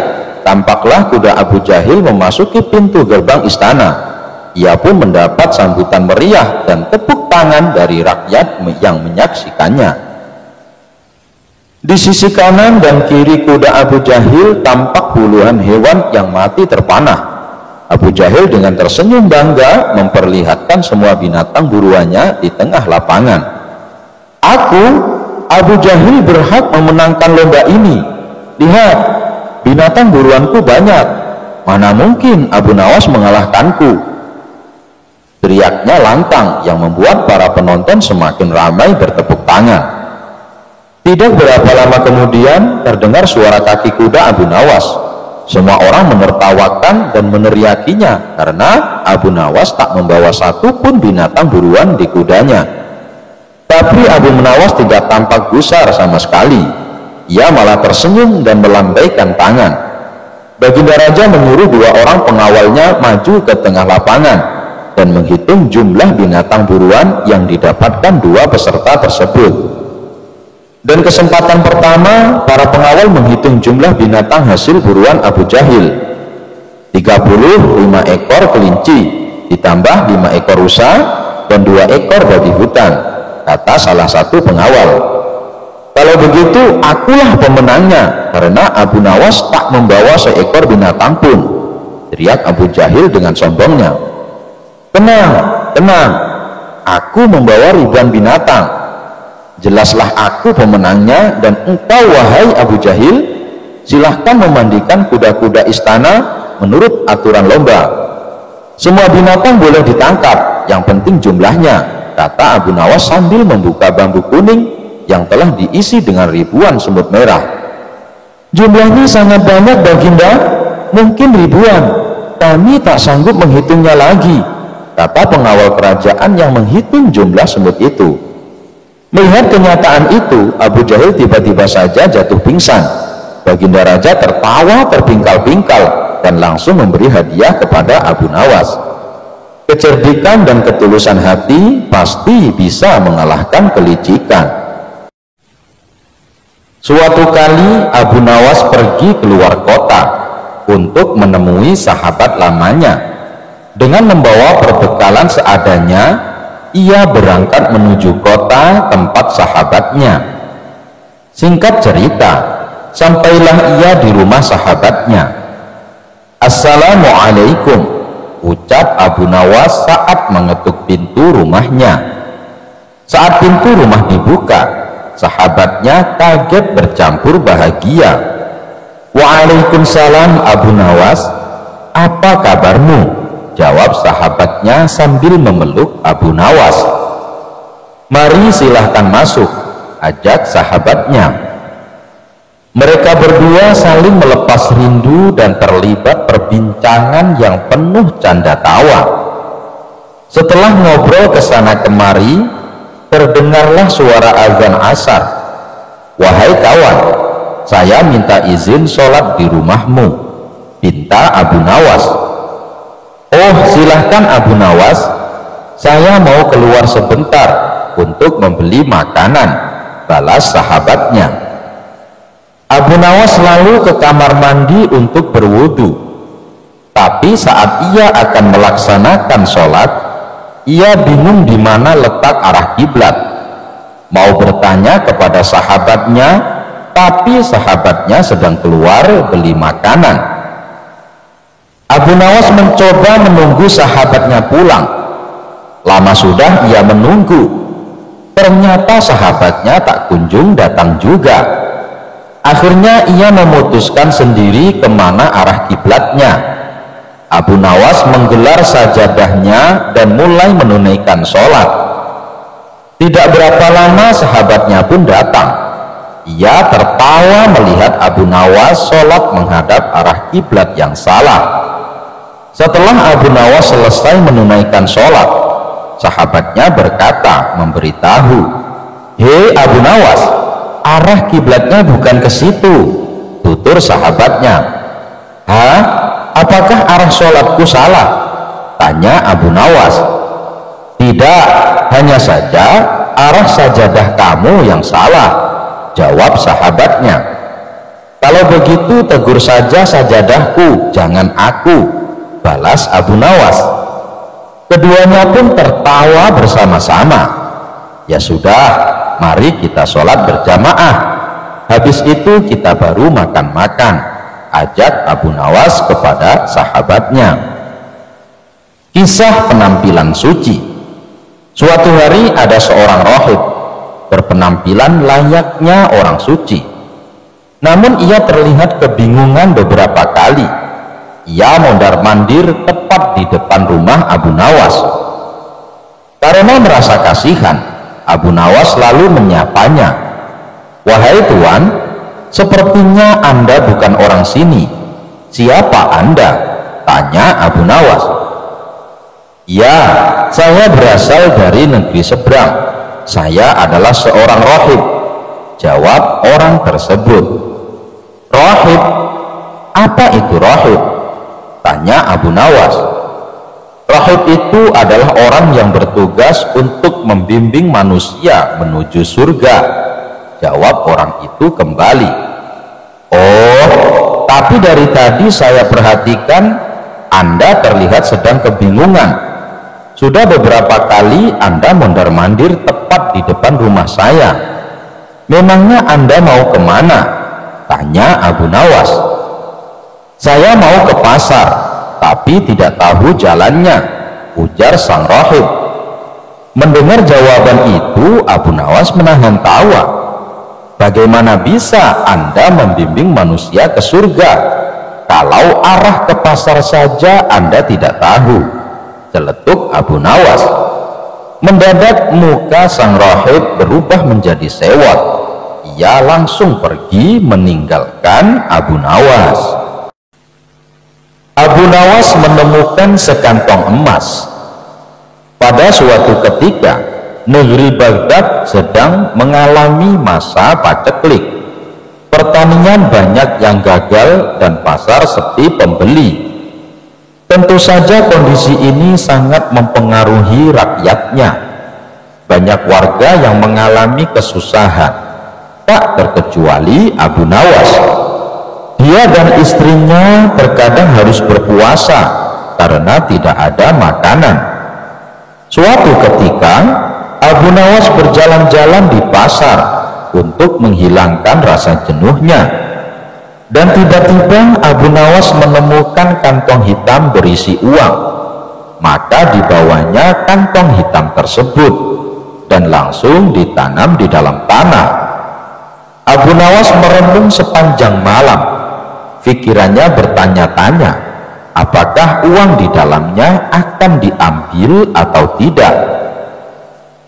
tampaklah kuda Abu Jahil memasuki pintu gerbang istana. Ia pun mendapat sambutan meriah dan tepuk tangan dari rakyat yang menyaksikannya. Di sisi kanan dan kiri kuda Abu Jahil tampak puluhan hewan yang mati terpanah. Abu Jahil dengan tersenyum bangga memperlihatkan semua binatang buruannya di tengah lapangan. Aku, Abu Jahil, berhak memenangkan lomba ini. Lihat, binatang buruanku banyak. Mana mungkin Abu Nawas mengalahkanku? Teriaknya lantang yang membuat para penonton semakin ramai bertepuk tangan. Tidak berapa lama kemudian terdengar suara kaki kuda Abu Nawas. Semua orang menertawakan dan meneriakinya karena Abu Nawas tak membawa satu pun binatang buruan di kudanya. Tapi Abu Nawas tidak tampak gusar sama sekali. Ia malah tersenyum dan melambaikan tangan. Baginda Raja menyuruh 2 orang pengawalnya maju ke tengah lapangan dan menghitung jumlah binatang buruan yang didapatkan 2 peserta tersebut. Dan kesempatan pertama, para pengawal menghitung jumlah binatang hasil buruan Abu Jahil. 35 ekor kelinci, ditambah 5 ekor rusa dan 2 ekor babi hutan, kata salah satu pengawal. Kalau begitu, akulah pemenangnya, karena Abu Nawas tak membawa seekor binatang pun, teriak Abu Jahil dengan sombongnya. Tenang, tenang, aku membawa ribuan binatang. Jelaslah aku pemenangnya, dan engkau wahai Abu Jahil, silahkan memandikan kuda-kuda istana menurut aturan lomba. Semua binatang boleh ditangkap, yang penting jumlahnya, kata Abu Nawas sambil membuka bambu kuning yang telah diisi dengan ribuan semut merah. Jumlahnya sangat banyak Baginda, mungkin ribuan, kami tak sanggup menghitungnya lagi, kata pengawal kerajaan yang menghitung jumlah semut itu. Melihat kenyataan itu, Abu Jahil tiba-tiba saja jatuh pingsan. Baginda Raja tertawa terpingkal-pingkal dan langsung memberi hadiah kepada Abu Nawas. Kecerdikan dan ketulusan hati pasti bisa mengalahkan kelicikan. Suatu kali Abu Nawas pergi keluar kota untuk menemui sahabat lamanya. Dengan membawa perbekalan seadanya, ia berangkat menuju kota tempat sahabatnya. Singkat cerita, sampailah ia di rumah sahabatnya. Assalamualaikum, ucap Abu Nawas saat mengetuk pintu rumahnya. Saat pintu rumah dibuka, sahabatnya kaget bercampur bahagia. Waalaikumsalam Abu Nawas, apa kabarmu? Jawab sahabatnya sambil memeluk Abu Nawas. Mari silahkan masuk, ajak sahabatnya. Mereka berdua saling melepas rindu dan terlibat perbincangan yang penuh canda tawa. Setelah ngobrol ke sana kemari, terdengarlah suara azan asar. "Wahai kawan, saya minta izin sholat di rumahmu," pinta Abu Nawas. "Oh, silahkan Abu Nawas, saya mau keluar sebentar untuk membeli makanan," balas sahabatnya. Abu Nawas lalu ke kamar mandi untuk berwudu. Tapi saat ia akan melaksanakan sholat, ia bingung di mana letak arah kiblat. Mau bertanya kepada sahabatnya, tapi sahabatnya sedang keluar beli makanan. Abu Nawas mencoba menunggu sahabatnya pulang. Lama sudah ia menunggu. Ternyata sahabatnya tak kunjung datang juga. Akhirnya ia memutuskan sendiri kemana arah kiblatnya. Abu Nawas menggelar sajadahnya dan mulai menunaikan sholat. Tidak berapa lama sahabatnya pun datang. Ia tertawa melihat Abu Nawas sholat menghadap arah kiblat yang salah. Setelah Abu Nawas selesai menunaikan sholat, sahabatnya berkata memberitahu, "Hei Abu Nawas, arah kiblatnya bukan ke situ," tutur sahabatnya. "Hah? Apakah arah sholatku salah?" tanya Abu Nawas. "Tidak, hanya saja arah sajadah kamu yang salah," jawab sahabatnya. "Kalau begitu tegur saja sajadahku, jangan aku," balas Abu Nawas. Keduanya pun tertawa bersama-sama. "Ya sudah, mari kita sholat berjamaah. Habis itu kita baru makan-makan," ajak Abu Nawas kepada sahabatnya. Kisah penampilan suci. Suatu hari ada seorang rahib berpenampilan layaknya orang suci. Namun ia terlihat kebingungan beberapa kali. Ia mondar-mandir tepat di depan rumah Abu Nawas. Karena merasa kasihan, Abu Nawas lalu menyapanya. "Wahai tuan, sepertinya Anda bukan orang sini. Siapa Anda?" tanya Abu Nawas. "Ya, saya berasal dari negeri seberang. Saya adalah seorang rahib," jawab orang tersebut. "Rahib? Apa itu rahib?" tanya Abu Nawas. "Rahib itu adalah orang yang bertugas untuk membimbing manusia menuju surga," jawab orang itu kembali. "Oh, tapi dari tadi saya perhatikan Anda terlihat sedang kebingungan. Sudah beberapa kali Anda mondar-mandir tepat di depan rumah saya. Memangnya Anda mau kemana?" tanya Abu Nawas. "Saya mau ke pasar, tapi tidak tahu jalannya," ujar sang rahib. Mendengar jawaban itu, Abu Nawas menahan tawa. "Bagaimana bisa Anda membimbing manusia ke surga kalau arah ke pasar saja Anda tidak tahu?" celetuk Abu Nawas. Mendadak muka sang rahib berubah menjadi sewot. Ia langsung pergi meninggalkan Abu Nawas. Abu Nawas menemukan sekantong emas. Pada suatu ketika, negeri Baghdad sedang mengalami masa paceklik. Pertanian banyak yang gagal dan pasar sepi pembeli. Tentu saja kondisi ini sangat mempengaruhi rakyatnya. Banyak warga yang mengalami kesusahan, tak terkecuali Abu Nawas. Dia dan istrinya terkadang harus berpuasa karena tidak ada makanan. Suatu ketika, Abu Nawas berjalan-jalan di pasar untuk menghilangkan rasa jenuhnya. Dan tiba-tiba Abu Nawas menemukan kantong hitam berisi uang. Maka dibawanya kantong hitam tersebut dan langsung ditanam di dalam tanah. Abu Nawas merenung sepanjang malam. Pikirannya bertanya-tanya, apakah uang di dalamnya akan diambil atau tidak.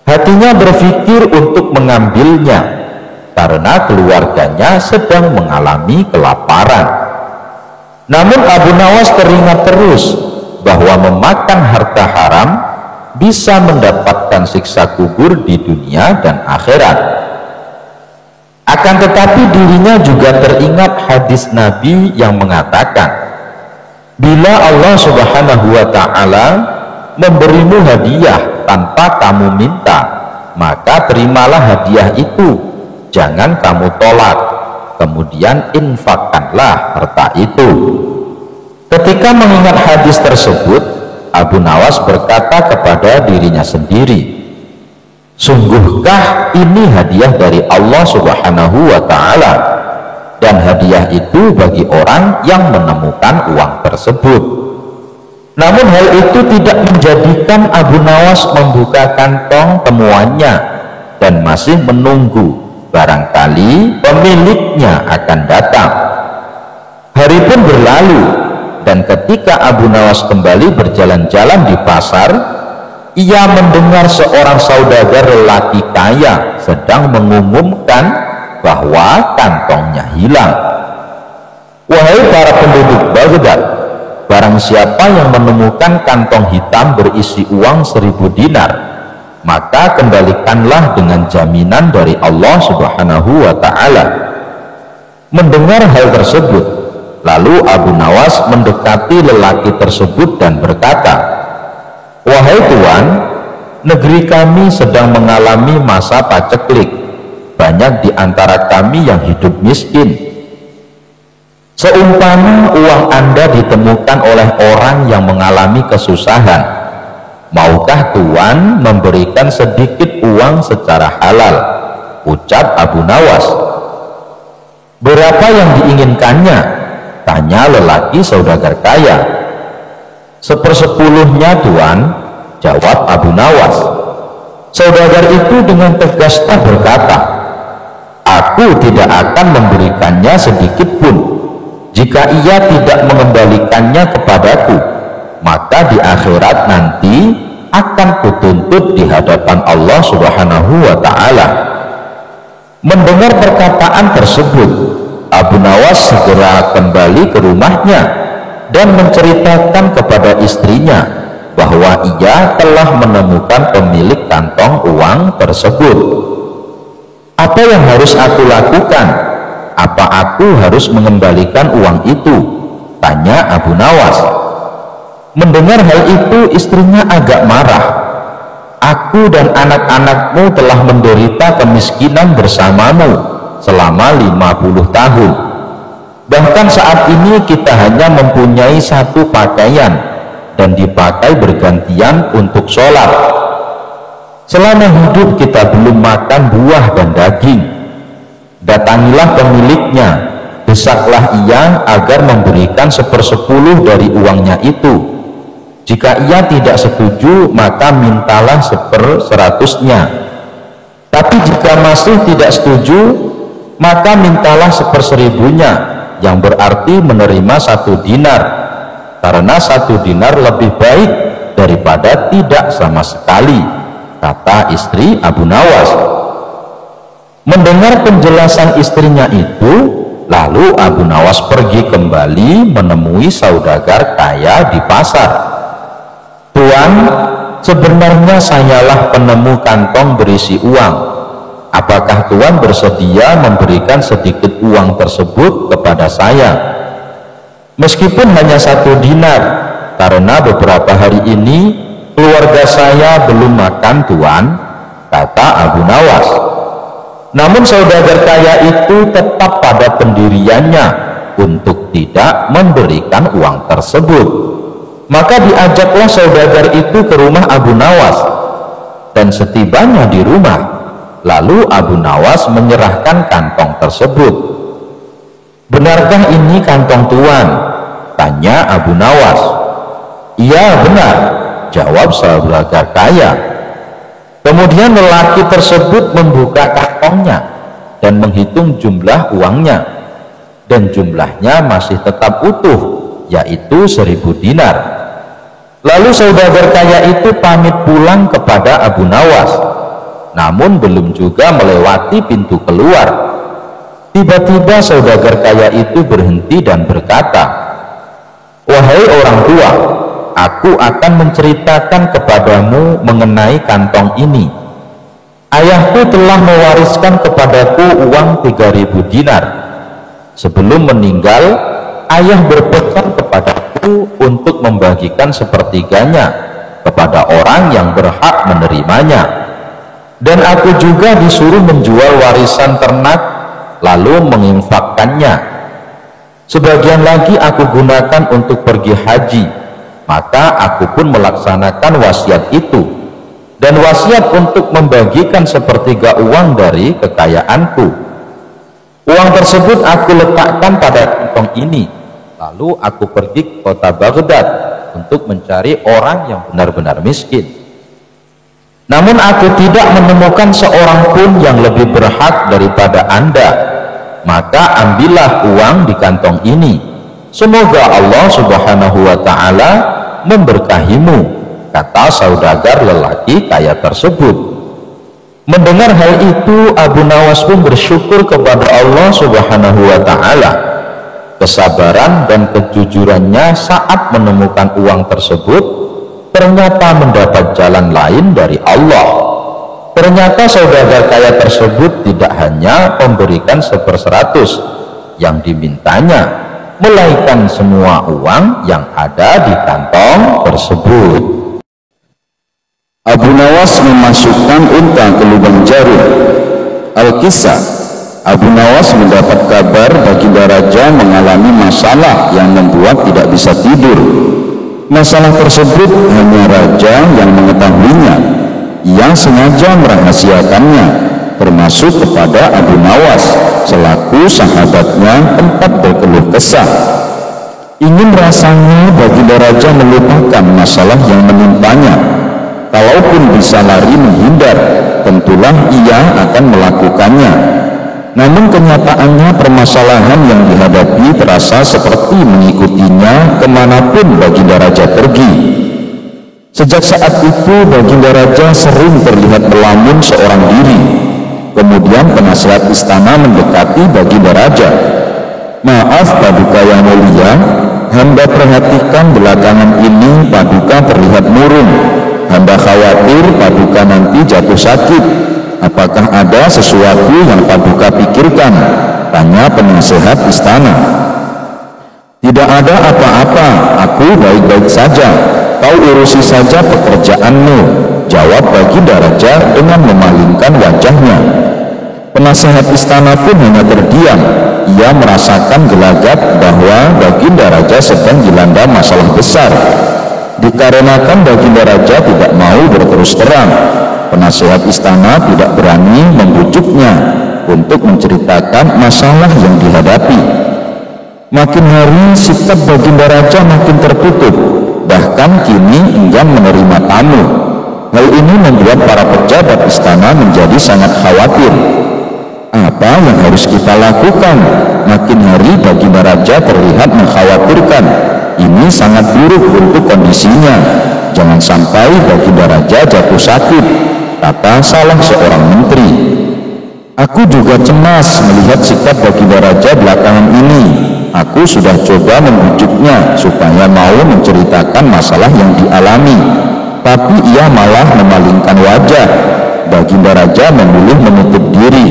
Hatinya berpikir untuk mengambilnya karena keluarganya sedang mengalami kelaparan. Namun Abu Nawas teringat terus bahwa memakan harta haram bisa mendapatkan siksa kubur di dunia dan akhirat. Akan tetapi dirinya juga teringat hadis Nabi yang mengatakan, bila Allah Subhanahu wa ta'ala memberimu hadiah tanpa kamu minta, maka terimalah hadiah itu, jangan kamu tolak, kemudian infakkanlah harta itu. Ketika mengingat hadis tersebut, Abu Nawas berkata kepada dirinya sendiri, sungguhkah ini hadiah dari Allah Subhanahu wa ta'ala, dan hadiah itu bagi orang yang menemukan uang tersebut. Namun hal itu tidak menjadikan Abu Nawas membuka kantong temuannya dan masih menunggu barangkali pemiliknya akan datang. Hari pun berlalu, dan ketika Abu Nawas kembali berjalan-jalan di pasar, ia mendengar seorang saudagar lelaki kaya sedang mengumumkan bahwa kantongnya hilang. Wahai para penduduk Baghdad, barang siapa yang menemukan kantong hitam berisi uang 1000 dinar, maka kembalikanlah dengan jaminan dari Allah Subhanahu wa ta'ala. Mendengar hal tersebut, lalu Abu Nawas mendekati lelaki tersebut dan berkata, wahai Tuan, negeri kami sedang mengalami masa paceklik. Banyak di antara kami yang hidup miskin. Seumpama uang Anda ditemukan oleh orang yang mengalami kesusahan, maukah Tuan memberikan sedikit uang secara halal? Ucap Abu Nawas. Berapa yang diinginkannya? Tanya lelaki saudagar kaya. 1/10-nya Tuan, jawab Abu Nawas. Saudagar itu dengan tegas berkata, aku tidak akan memberikannya sedikit pun. Jika ia tidak mengembalikannya kepadaku, maka di akhirat nanti akan kutuntut di hadapan Allah Subhanahu wa ta'ala. Mendengar perkataan tersebut, Abu Nawas segera kembali ke rumahnya dan menceritakan kepada istrinya bahwa ia telah menemukan pemilik kantong uang tersebut. Apa yang harus aku lakukan? Apa aku harus mengembalikan uang itu? Tanya Abu Nawas. Mendengar hal itu, istrinya agak marah. Aku dan anak-anakmu telah menderita kemiskinan bersamamu selama 50 tahun. Bahkan saat ini kita hanya mempunyai satu pakaian dan dipakai bergantian untuk sholat. Selama hidup kita belum makan buah dan daging. Datangilah pemiliknya, desaklah ia agar memberikan 1/10 dari uangnya itu. Jika ia tidak setuju, maka mintalah 1/100-nya. Tapi jika masih tidak setuju, maka mintalah 1/1000-nya, yang berarti menerima 1 dinar, karena 1 dinar lebih baik daripada tidak sama sekali, kata istri Abu Nawas. Mendengar penjelasan istrinya itu, lalu Abu Nawas pergi kembali menemui saudagar kaya di pasar. Tuan, sebenarnya sayalah penemu kantong berisi uang. Apakah Tuan bersedia memberikan sedikit uang tersebut kepada saya? Meskipun hanya 1 dinar, karena beberapa hari ini keluarga saya belum makan, Tuan, kata Abu Nawas. Namun saudagar kaya itu tetap pada pendiriannya untuk tidak memberikan uang tersebut. Maka diajaklah saudagar itu ke rumah Abu Nawas, dan setibanya di rumah, lalu Abu Nawas menyerahkan kantong tersebut. Benarkah ini kantong Tuan? Tanya Abu Nawas. Iya, benar, jawab saudagar kaya. Kemudian lelaki tersebut membuka kantongnya dan menghitung jumlah uangnya, dan jumlahnya masih tetap utuh, yaitu 1000 dinar. Lalu saudagar kaya itu pamit pulang kepada Abu Nawas, namun belum juga melewati pintu keluar. Tiba-tiba saudagar kaya itu berhenti dan berkata, wahai orang tua, aku akan menceritakan kepadamu mengenai kantong ini. Ayahku telah mewariskan kepadaku uang 3.000 dinar. Sebelum meninggal, ayah berpesan kepadaku untuk membagikan sepertiganya kepada orang yang berhak menerimanya. Dan aku juga disuruh menjual warisan ternak lalu menginfakkannya. Sebagian lagi aku gunakan untuk pergi haji, maka aku pun melaksanakan wasiat itu, dan wasiat untuk membagikan sepertiga uang dari kekayaanku. Uang tersebut aku letakkan pada kantong ini, lalu aku pergi ke kota Baghdad untuk mencari orang yang benar-benar miskin. Namun aku tidak menemukan seorang pun yang lebih berhak daripada Anda. Maka ambillah uang di kantong ini. Semoga Allah Subhanahu wa ta'ala memberkahimu, kata saudagar lelaki kaya tersebut. Mendengar hal itu, Abu Nawas pun bersyukur kepada Allah Subhanahu wa ta'ala. Kesabaran dan kejujurannya saat menemukan uang tersebut ternyata mendapat jalan lain dari Allah. Ternyata saudagar kaya tersebut tidak hanya memberikan 1/100 yang dimintanya, melainkan semua uang yang ada di kantong tersebut. Abu Nawas memasukkan unta ke lubang jarum. Al-Kisah, Abu Nawas mendapat kabar baginda raja mengalami masalah yang membuat tidak bisa tidur. Masalah tersebut hanya raja yang mengetahuinya. Yang sengaja merahasiakannya, termasuk kepada Abu Nawas selaku sahabatnya tempat berkeluh kesah. Ingin rasanya baginda raja melupakan masalah yang menimpanya. Kalaupun bisa lari menghindar, tentulah ia akan melakukannya. Namun kenyataannya permasalahan yang dihadapi terasa seperti mengikutinya kemanapun baginda raja pergi. Sejak saat itu baginda raja sering terlihat melamun seorang diri. Kemudian penasihat istana mendekati baginda raja. Maaf Paduka yang mulia, hamba perhatikan belakangan ini Paduka terlihat murung. Hamba khawatir Paduka nanti jatuh sakit. Apakah ada sesuatu yang Paduka pikirkan? Tanya penasihat istana. Tidak ada apa-apa, aku baik-baik saja. Kau urusi saja pekerjaanmu, jawab baginda raja dengan memalingkan wajahnya. Penasehat istana pun hanya terdiam. Ia merasakan gelagat bahwa baginda raja sedang dilanda masalah besar. Dikarenakan baginda raja tidak mau berterus terang, penasehat istana tidak berani membujuknya untuk menceritakan masalah yang dihadapi. Makin hari sikap baginda raja makin tertutup, bahkan kini enggan menerima tamu. Hal ini membuat para pejabat istana menjadi sangat khawatir. Apa yang harus kita lakukan? Makin hari baginda raja terlihat mengkhawatirkan. Ini sangat buruk untuk kondisinya. Jangan sampai baginda raja jatuh sakit, kata salah seorang menteri. Aku juga cemas melihat sikap baginda raja belakangan ini. Aku sudah coba membujuknya supaya mau menceritakan masalah yang dialami, tapi ia malah memalingkan wajah. Baginda raja memilih menutup diri,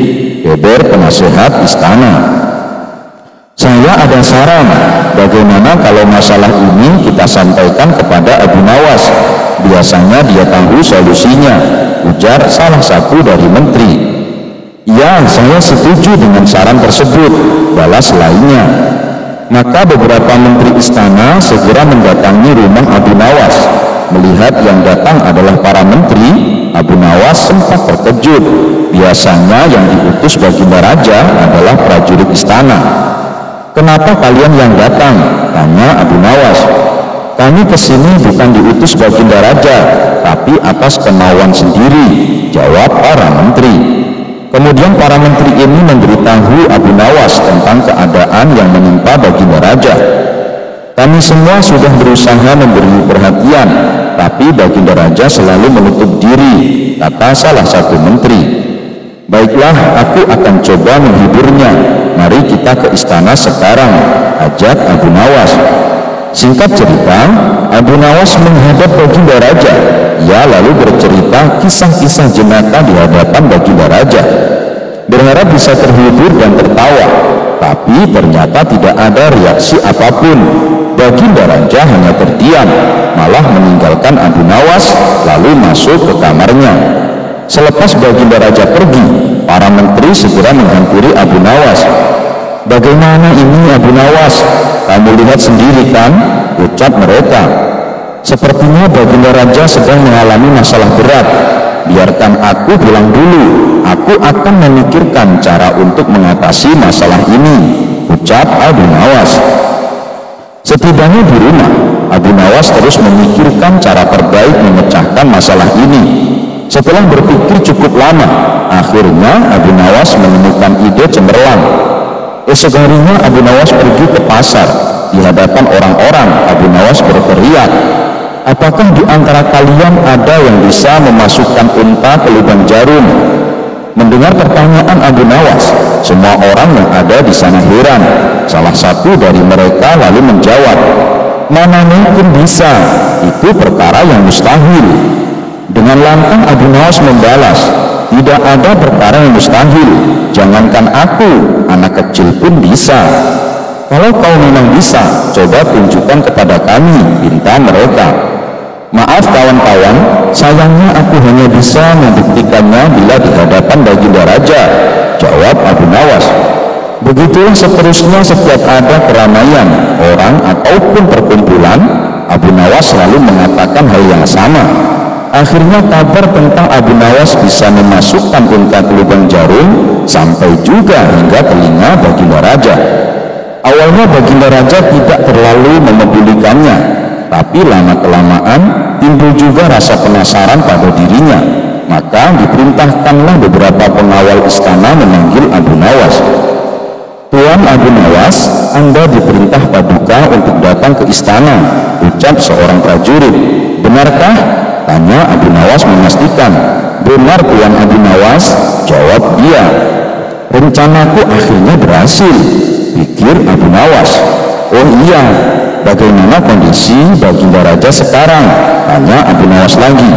beber penasehat istana. Saya ada saran, bagaimana kalau masalah ini kita sampaikan kepada Abu Nawas? Biasanya dia tahu solusinya, ujar salah satu dari menteri. Ya, saya setuju dengan saran tersebut, balas lainnya. Maka beberapa menteri istana segera mendatangi rumah Abu Nawas. Melihat yang datang adalah para menteri, Abu Nawas sempat terkejut. Biasanya yang diutus baginda raja adalah prajurit istana. Kenapa kalian yang datang? Tanya Abu Nawas. Kami kesini bukan diutus baginda raja, tapi atas kemauan sendiri, jawab para menteri. Kemudian para menteri ini memberitahu Abu Nawas tentang keadaan yang menimpa baginda raja. Kami semua sudah berusaha memberi perhatian, tapi baginda raja selalu menutup diri, kata salah satu menteri. Baiklah, aku akan coba menghiburnya. Mari kita ke istana sekarang, ajak Abu Nawas. Singkat cerita, Abu Nawas menghadap Baginda Raja. Ia lalu bercerita kisah-kisah jenaka di hadapan Baginda Raja, berharap bisa terhibur dan tertawa, tapi ternyata tidak ada reaksi apapun. Baginda Raja hanya terdiam, malah meninggalkan Abu Nawas lalu masuk ke kamarnya. Selepas Baginda Raja pergi, para menteri segera menghampiri Abu Nawas. "Bagaimana ini Abu Nawas? Kamu lihat sendiri kan?" ucap mereka. "Sepertinya Baginda Raja sedang mengalami masalah berat. Biarkan aku pulang dulu. Aku akan memikirkan cara untuk mengatasi masalah ini," ucap Abu Nawas. Setibanya di rumah, Abu Nawas terus memikirkan cara terbaik memecahkan masalah ini. Setelah berpikir cukup lama, akhirnya Abu Nawas menemukan ide cemerlang. Esok harinya Abu Nawas pergi ke pasar. Di hadapan orang-orang, Abu Nawas berteriak, "Apakah di antara kalian ada yang bisa memasukkan unta ke lubang jarum?" Mendengar pertanyaan Abu Nawas, semua orang yang ada di sana heran. Salah satu dari mereka lalu menjawab, "Mana mungkin bisa, itu perkara yang mustahil." Dengan lantang Abu Nawas membalas, "Tidak ada perkara yang mustahil. Jangankan aku, anak kecil pun bisa." "Kalau kau memang bisa, coba tunjukkan kepada kami," pinta mereka. "Maaf kawan-kawan, sayangnya aku hanya bisa membuktikannya bila di hadapan Baginda Raja," jawab Abu Nawas. Begitulah seterusnya setiap ada keramaian, orang ataupun perkumpulan, Abu Nawas selalu mengatakan hal yang sama. Akhirnya kabar tentang Abu Nawas bisa memasukkan unta ke lubang jarum sampai juga hingga telinga Baginda Raja. Awalnya Baginda Raja tidak terlalu memedulikannya, tapi lama-kelamaan timbul juga rasa penasaran pada dirinya. Maka diperintahkanlah beberapa pengawal istana memanggil Abu Nawas. "Tuan Abu Nawas, Anda diperintah Paduka untuk datang ke istana," ucap seorang prajurit. "Benarkah?" tanya Abu Nawas memastikan. "Benar Tuan Abu Nawas," jawab dia. "Rencanaku akhirnya berhasil," pikir Abu Nawas. "Oh iya, bagaimana kondisi Baginda Raja sekarang?" tanya Abu Nawas lagi.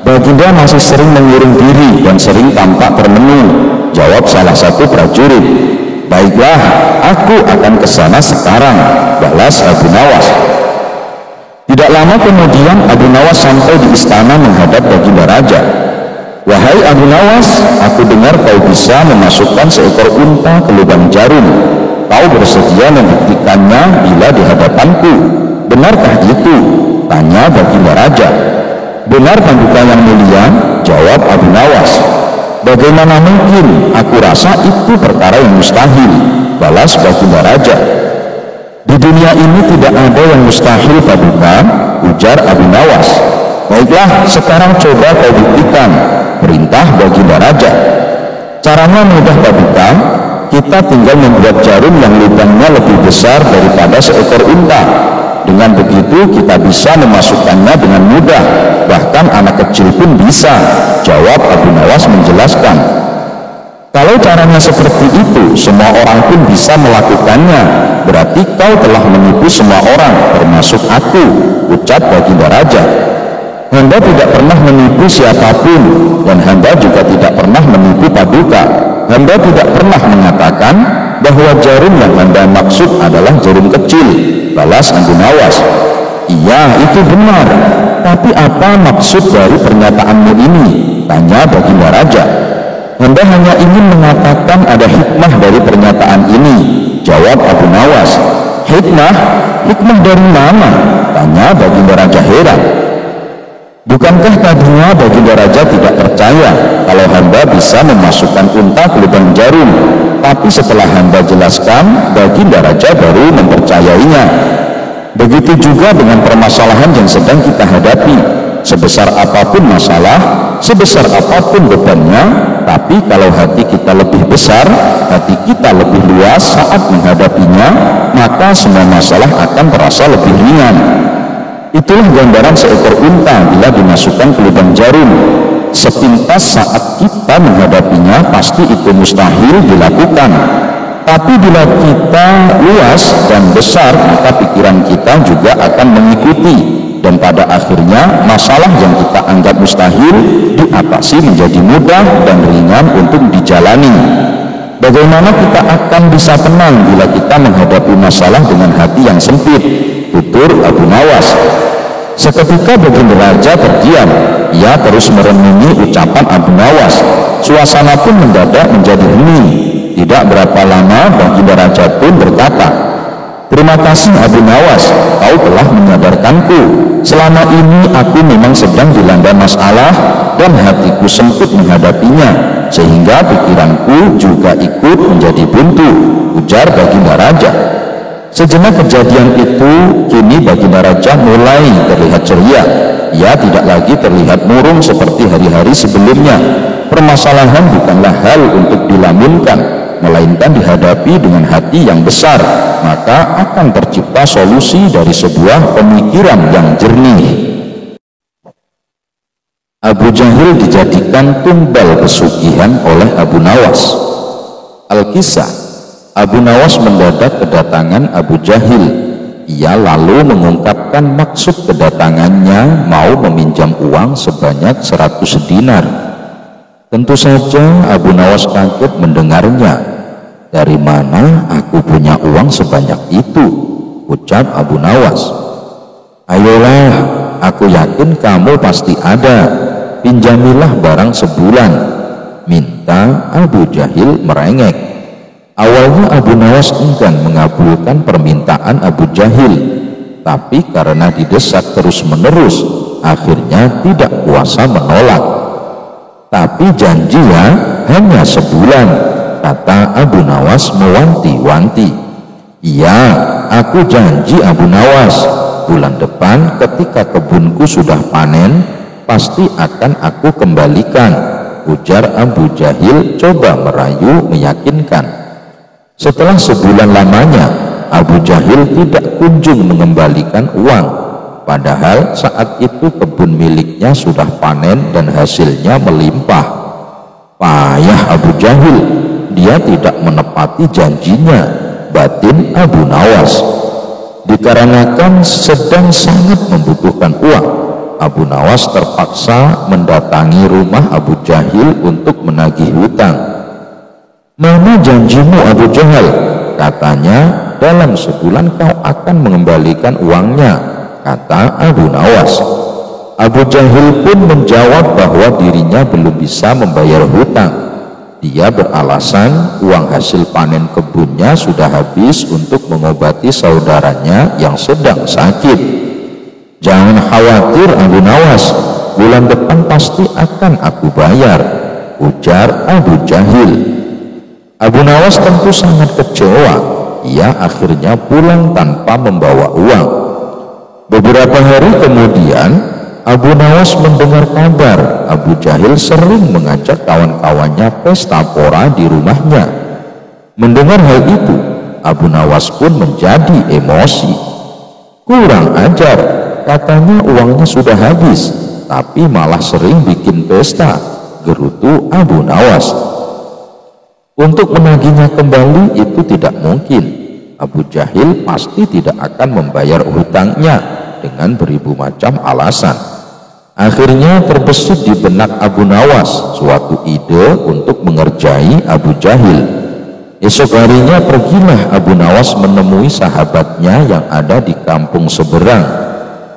"Baginda masih sering mengurung diri dan sering tampak termenung," jawab salah satu prajurit. "Baiklah, aku akan ke sana sekarang," balas Abu Nawas. Tidak lama kemudian Abu Nawas sampai di istana menghadap Baginda Raja. "Wahai Abu Nawas, aku dengar kau bisa memasukkan seekor unta ke lubang jarum. Kau bersedia membuktikannya bila di hadapanku. Benarkah itu?" tanya Baginda Raja. "Benar Paduka yang mulia," jawab Abu Nawas. "Bagaimana mungkin? Aku rasa itu perkara yang mustahil," balas Baginda Raja. "Di dunia ini tidak ada yang mustahil Paduka," ujar Abu Nawas. "Baiklah, sekarang coba kau buktikan," perintah Baginda Raja. "Caranya mudah Paduka. Kita tinggal membuat jarum yang lubangnya lebih besar daripada seekor unta. Dengan begitu kita bisa memasukkannya dengan mudah, bahkan anak kecil pun bisa," jawab Abu Nawas menjelaskan. "Kalau caranya seperti itu, semua orang pun bisa melakukannya. Berarti kau telah menipu semua orang, termasuk aku," ucap Baginda Raja. "Hamba tidak pernah menipu siapapun, dan hamba juga tidak pernah menipu Paduka. Hamba tidak pernah mengatakan bahwa jarum yang hamba maksud adalah jarum kecil," balas Abu Nawas. "Iya, itu benar. Tapi apa maksud dari pernyataanmu ini?" tanya Baginda Raja. "Hamba hanya ingin mengatakan ada hikmah dari pernyataan ini," jawab Abu Nawas. "Hikmah? Hikmah dari mana?" tanya Baginda Raja heran. Bukankah tadinya Baginda Raja tidak percaya kalau hamba bisa memasukkan unta ke lubang jarum? Tapi setelah hamba jelaskan, Baginda Raja baru mempercayainya. Begitu juga dengan permasalahan yang sedang kita hadapi. Sebesar apapun masalah, sebesar apapun bebannya, tapi kalau hati kita lebih besar, hati kita lebih luas saat menghadapinya, maka semua masalah akan terasa lebih ringan. Itulah gambaran seekor unta bila dimasukkan ke lubang jarum. Sepintas saat kita menghadapinya, pasti itu mustahil dilakukan. Tapi bila kita luas dan besar, maka pikiran kita juga akan mengikuti, dan pada akhirnya masalah yang kita anggap mustahil diatasi menjadi mudah dan ringan untuk dijalani. Bagaimana kita akan bisa tenang bila kita menghadapi masalah dengan hati yang sempit? Tutur Abu Nawas. Seketika Baginda Raja terdiam. Ia terus merenungi ucapan Abu Nawas. Suasana pun mendadak menjadi hening. Tidak berapa lama Baginda Raja pun berkata, "Terima kasih Abu Nawas, kau telah menyadarkanku. Selama ini aku memang sedang dilanda masalah dan hatiku sempit menghadapinya, sehingga pikiranku juga ikut menjadi buntu," ujar Baginda Raja. Sejenak kejadian itu, kini Baginda Raja mulai terlihat ceria. Ia tidak lagi terlihat murung seperti hari-hari sebelumnya. Permasalahan bukanlah hal untuk dilamunkan, melainkan dihadapi dengan hati yang besar, maka akan tercipta solusi dari sebuah pemikiran yang jernih. Abu Jahil dijadikan tumbal pesugihan oleh Abu Nawas. Al-Kisah, Abu Nawas mendadak kedatangan Abu Jahil. Ia lalu mengungkapkan maksud kedatangannya, mau meminjam uang sebanyak 100 dinar. Tentu saja Abu Nawas kaget mendengarnya. "Dari mana aku punya uang sebanyak itu?" ucap Abu Nawas. "Ayolah, aku yakin kamu pasti ada. Pinjamilah barang sebulan," minta Abu Jahil merengek. Awalnya Abu Nawas enggan mengabulkan permintaan Abu Jahil, tapi karena didesak terus-menerus, akhirnya tidak kuasa menolak. "Tapi janji ya, hanya sebulan," kata Abu Nawas mewanti-wanti. "Iya, aku janji Abu Nawas. Bulan depan ketika kebunku sudah panen, pasti akan aku kembalikan," ujar Abu Jahil coba merayu meyakinkan. Setelah sebulan lamanya, Abu Jahil tidak kunjung mengembalikan uang. Padahal saat itu kebun miliknya sudah panen dan hasilnya melimpah. Payah Abu Jahil, dia tidak menepati janjinya, batin Abu Nawas. Dikarenakan sedang sangat membutuhkan uang, Abu Nawas terpaksa mendatangi rumah Abu Jahil untuk menagih hutang. "Mana janjimu Abu Jahal?" katanya. "Dalam sebulan kau akan mengembalikan uangnya," kata Abu Nawas. Abu Jahil pun menjawab bahwa dirinya belum bisa membayar hutang. Dia beralasan uang hasil panen kebunnya sudah habis untuk mengobati saudaranya yang sedang sakit. "Jangan khawatir Abu Nawas, bulan depan pasti akan aku bayar," ujar Abu Jahil. Abu Nawas tentu sangat kecewa. Ia akhirnya pulang tanpa membawa uang. Beberapa hari kemudian, Abu Nawas mendengar kabar Abu Jahil sering mengajak kawan-kawannya pesta pora di rumahnya. Mendengar hal itu, Abu Nawas pun menjadi emosi. "Kurang ajar, katanya uangnya sudah habis, tapi malah sering bikin pesta," gerutu Abu Nawas. Untuk menagihnya kembali itu tidak mungkin. Abu Jahil pasti tidak akan membayar hutangnya dengan beribu macam alasan. Akhirnya terbesit di benak Abu Nawas suatu ide untuk mengerjai Abu Jahil. Esok harinya pergilah Abu Nawas menemui sahabatnya yang ada di kampung seberang.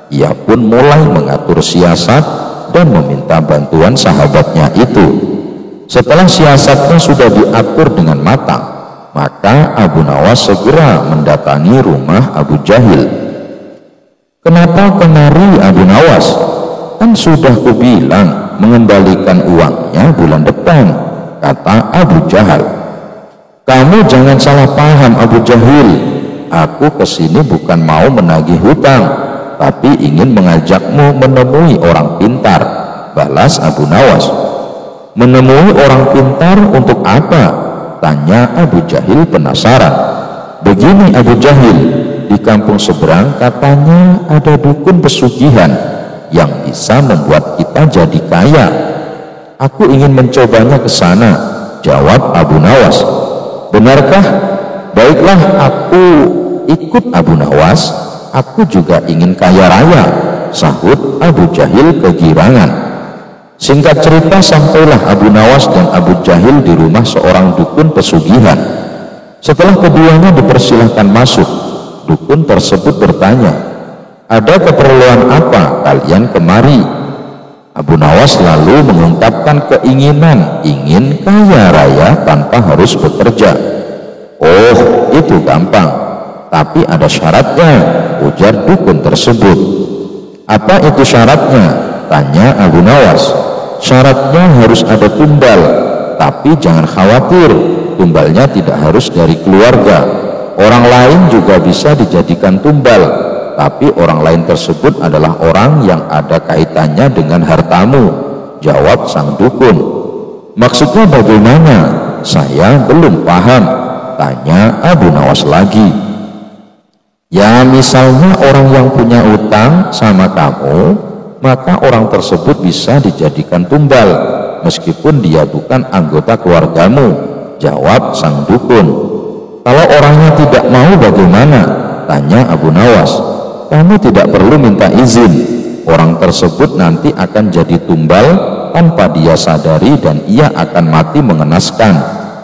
Ia pun mulai mengatur siasat dan meminta bantuan sahabatnya itu. Setelah siasatnya sudah diatur dengan matang, maka Abu Nawas segera mendatangi rumah Abu Jahil. "Kenapa kemari Abu Nawas? Kan sudah kubilang mengembalikan uangnya bulan depan," kata Abu Jahal. "Kamu jangan salah paham Abu Jahil. Aku kesini bukan mau menagih hutang, tapi ingin mengajakmu menemui orang pintar," balas Abu Nawas. "Menemui orang pintar untuk apa?" tanya Abu Jahil penasaran. "Begini Abu Jahil, di kampung seberang katanya ada dukun pesugihan yang bisa membuat kita jadi kaya. Aku ingin mencobanya ke sana," jawab Abu Nawas. "Benarkah?" baiklah aku ikut Abu Nawas, aku juga ingin kaya raya, sahut Abu Jahil kegirangan. Singkat cerita, sampailah Abu Nawas dan Abu Jahil di rumah seorang dukun pesugihan. Setelah keduanya dipersilahkan masuk, dukun tersebut bertanya, ada keperluan apa kalian kemari? Abu Nawas lalu mengungkapkan keinginan ingin kaya raya tanpa harus bekerja. Oh, itu gampang, tapi ada syaratnya, ujar dukun tersebut. Apa itu syaratnya? Tanya Abu Nawas. Syaratnya harus ada tumbal, tapi jangan khawatir, tumbalnya tidak harus dari keluarga. Orang lain juga bisa dijadikan tumbal, tapi orang lain tersebut adalah orang yang ada kaitannya dengan hartamu, jawab sang dukun. Maksudnya bagaimana? Saya belum paham, tanya Abu Nawas lagi. Ya, misalnya orang yang punya utang sama kamu, maka orang tersebut bisa dijadikan tumbal meskipun dia bukan anggota keluargamu, jawab sang dukun. Kalau orangnya tidak mau bagaimana? Tanya Abu Nawas. Kamu tidak perlu minta izin, orang tersebut nanti akan jadi tumbal tanpa dia sadari dan ia akan mati mengenaskan,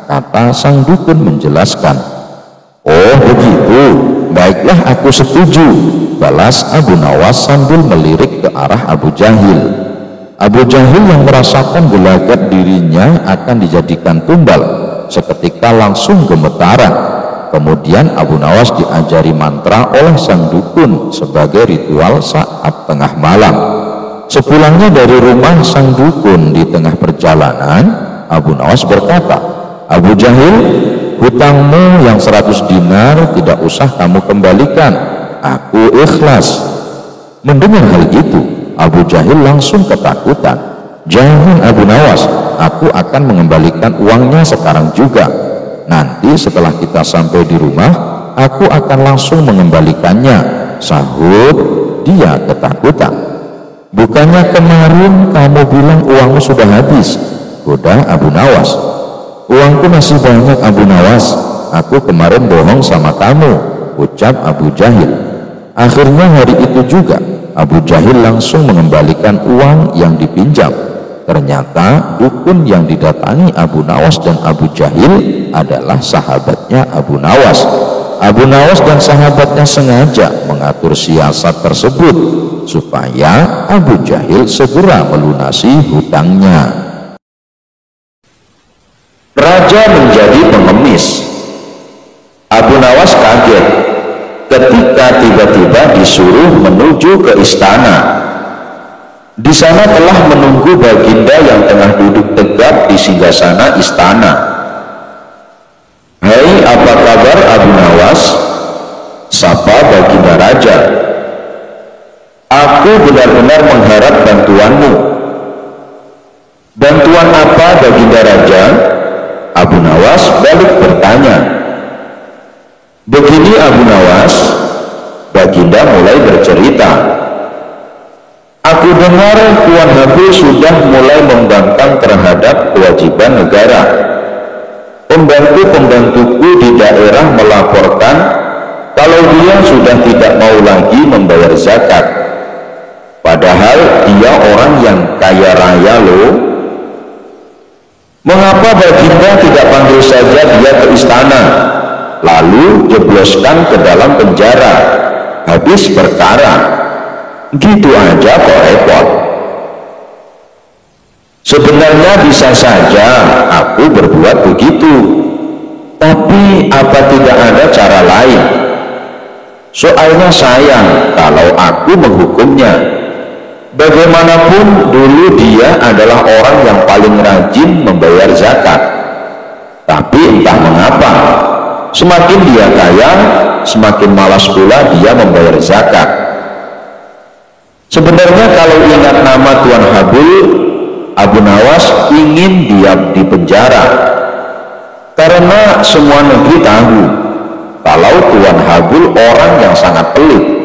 kata sang dukun menjelaskan. Oh begitu, baiklah aku setuju, balas Abu Nawas sambil melirik ke arah Abu Jahil. Abu Jahil yang merasakan gelagat dirinya akan dijadikan tumbal seketika langsung gemetaran. Kemudian Abu Nawas diajari mantra oleh sang dukun sebagai ritual saat tengah malam. Sepulangnya dari rumah sang dukun di tengah perjalanan, Abu Nawas berkata, Abu Jahil, hutangmu yang 100 dinar tidak usah kamu kembalikan, aku ikhlas. Mendengar hal itu, Abu Jahil langsung ketakutan. Jangan Abu Nawas, aku akan mengembalikan uangnya sekarang juga. Nanti setelah kita sampai di rumah, aku akan langsung mengembalikannya, sahut dia ketakutan. Bukannya kemarin kamu bilang uangmu sudah habis, goda Abu Nawas. Uangku masih banyak Abu Nawas, aku kemarin bohong sama kamu, ucap Abu Jahil. Akhirnya hari itu juga Abu Jahil langsung mengembalikan uang yang dipinjam. Ternyata dukun yang didatangi Abu Nawas dan Abu Jahil adalah sahabatnya Abu Nawas. Abu Nawas dan sahabatnya sengaja mengatur siasat tersebut supaya Abu Jahil segera melunasi hutangnya. Raja menjadi pengemis. Abu Nawas kaget ketika tiba-tiba disuruh menuju ke istana. Di sana telah menunggu baginda yang tengah duduk tegap di singgasana istana. Hai, apa kabar Abu Nawas? Sapa baginda raja. Aku benar-benar mengharap bantuanmu. Bantuan apa baginda raja? Abu Nawas balik bertanya. Begini Abu Nawas, baginda mulai bercerita. Aku dengar Tuan Habul sudah mulai membangkang terhadap kewajiban negara. Pembantu-pembantuku di daerah melaporkan kalau dia sudah tidak mau lagi membayar zakat. Padahal dia orang yang kaya raya loh. Mengapa baginda tidak panggil saja dia ke istana, lalu jebloskan ke dalam penjara, habis perkara? Gitu aja kok repot. Sebenarnya bisa saja aku berbuat begitu, tapi apa tidak ada cara lain? Soalnya sayang kalau aku menghukumnya. Bagaimanapun dulu dia adalah orang yang paling rajin membayar zakat. Tapi entah mengapa, semakin dia kaya, semakin malas pula dia membayar zakat. Sebenarnya kalau ingat nama Tuan Habul, Abu Nawas ingin diam di penjara. Karena semua negeri tahu kalau Tuan Habul orang yang sangat pelit.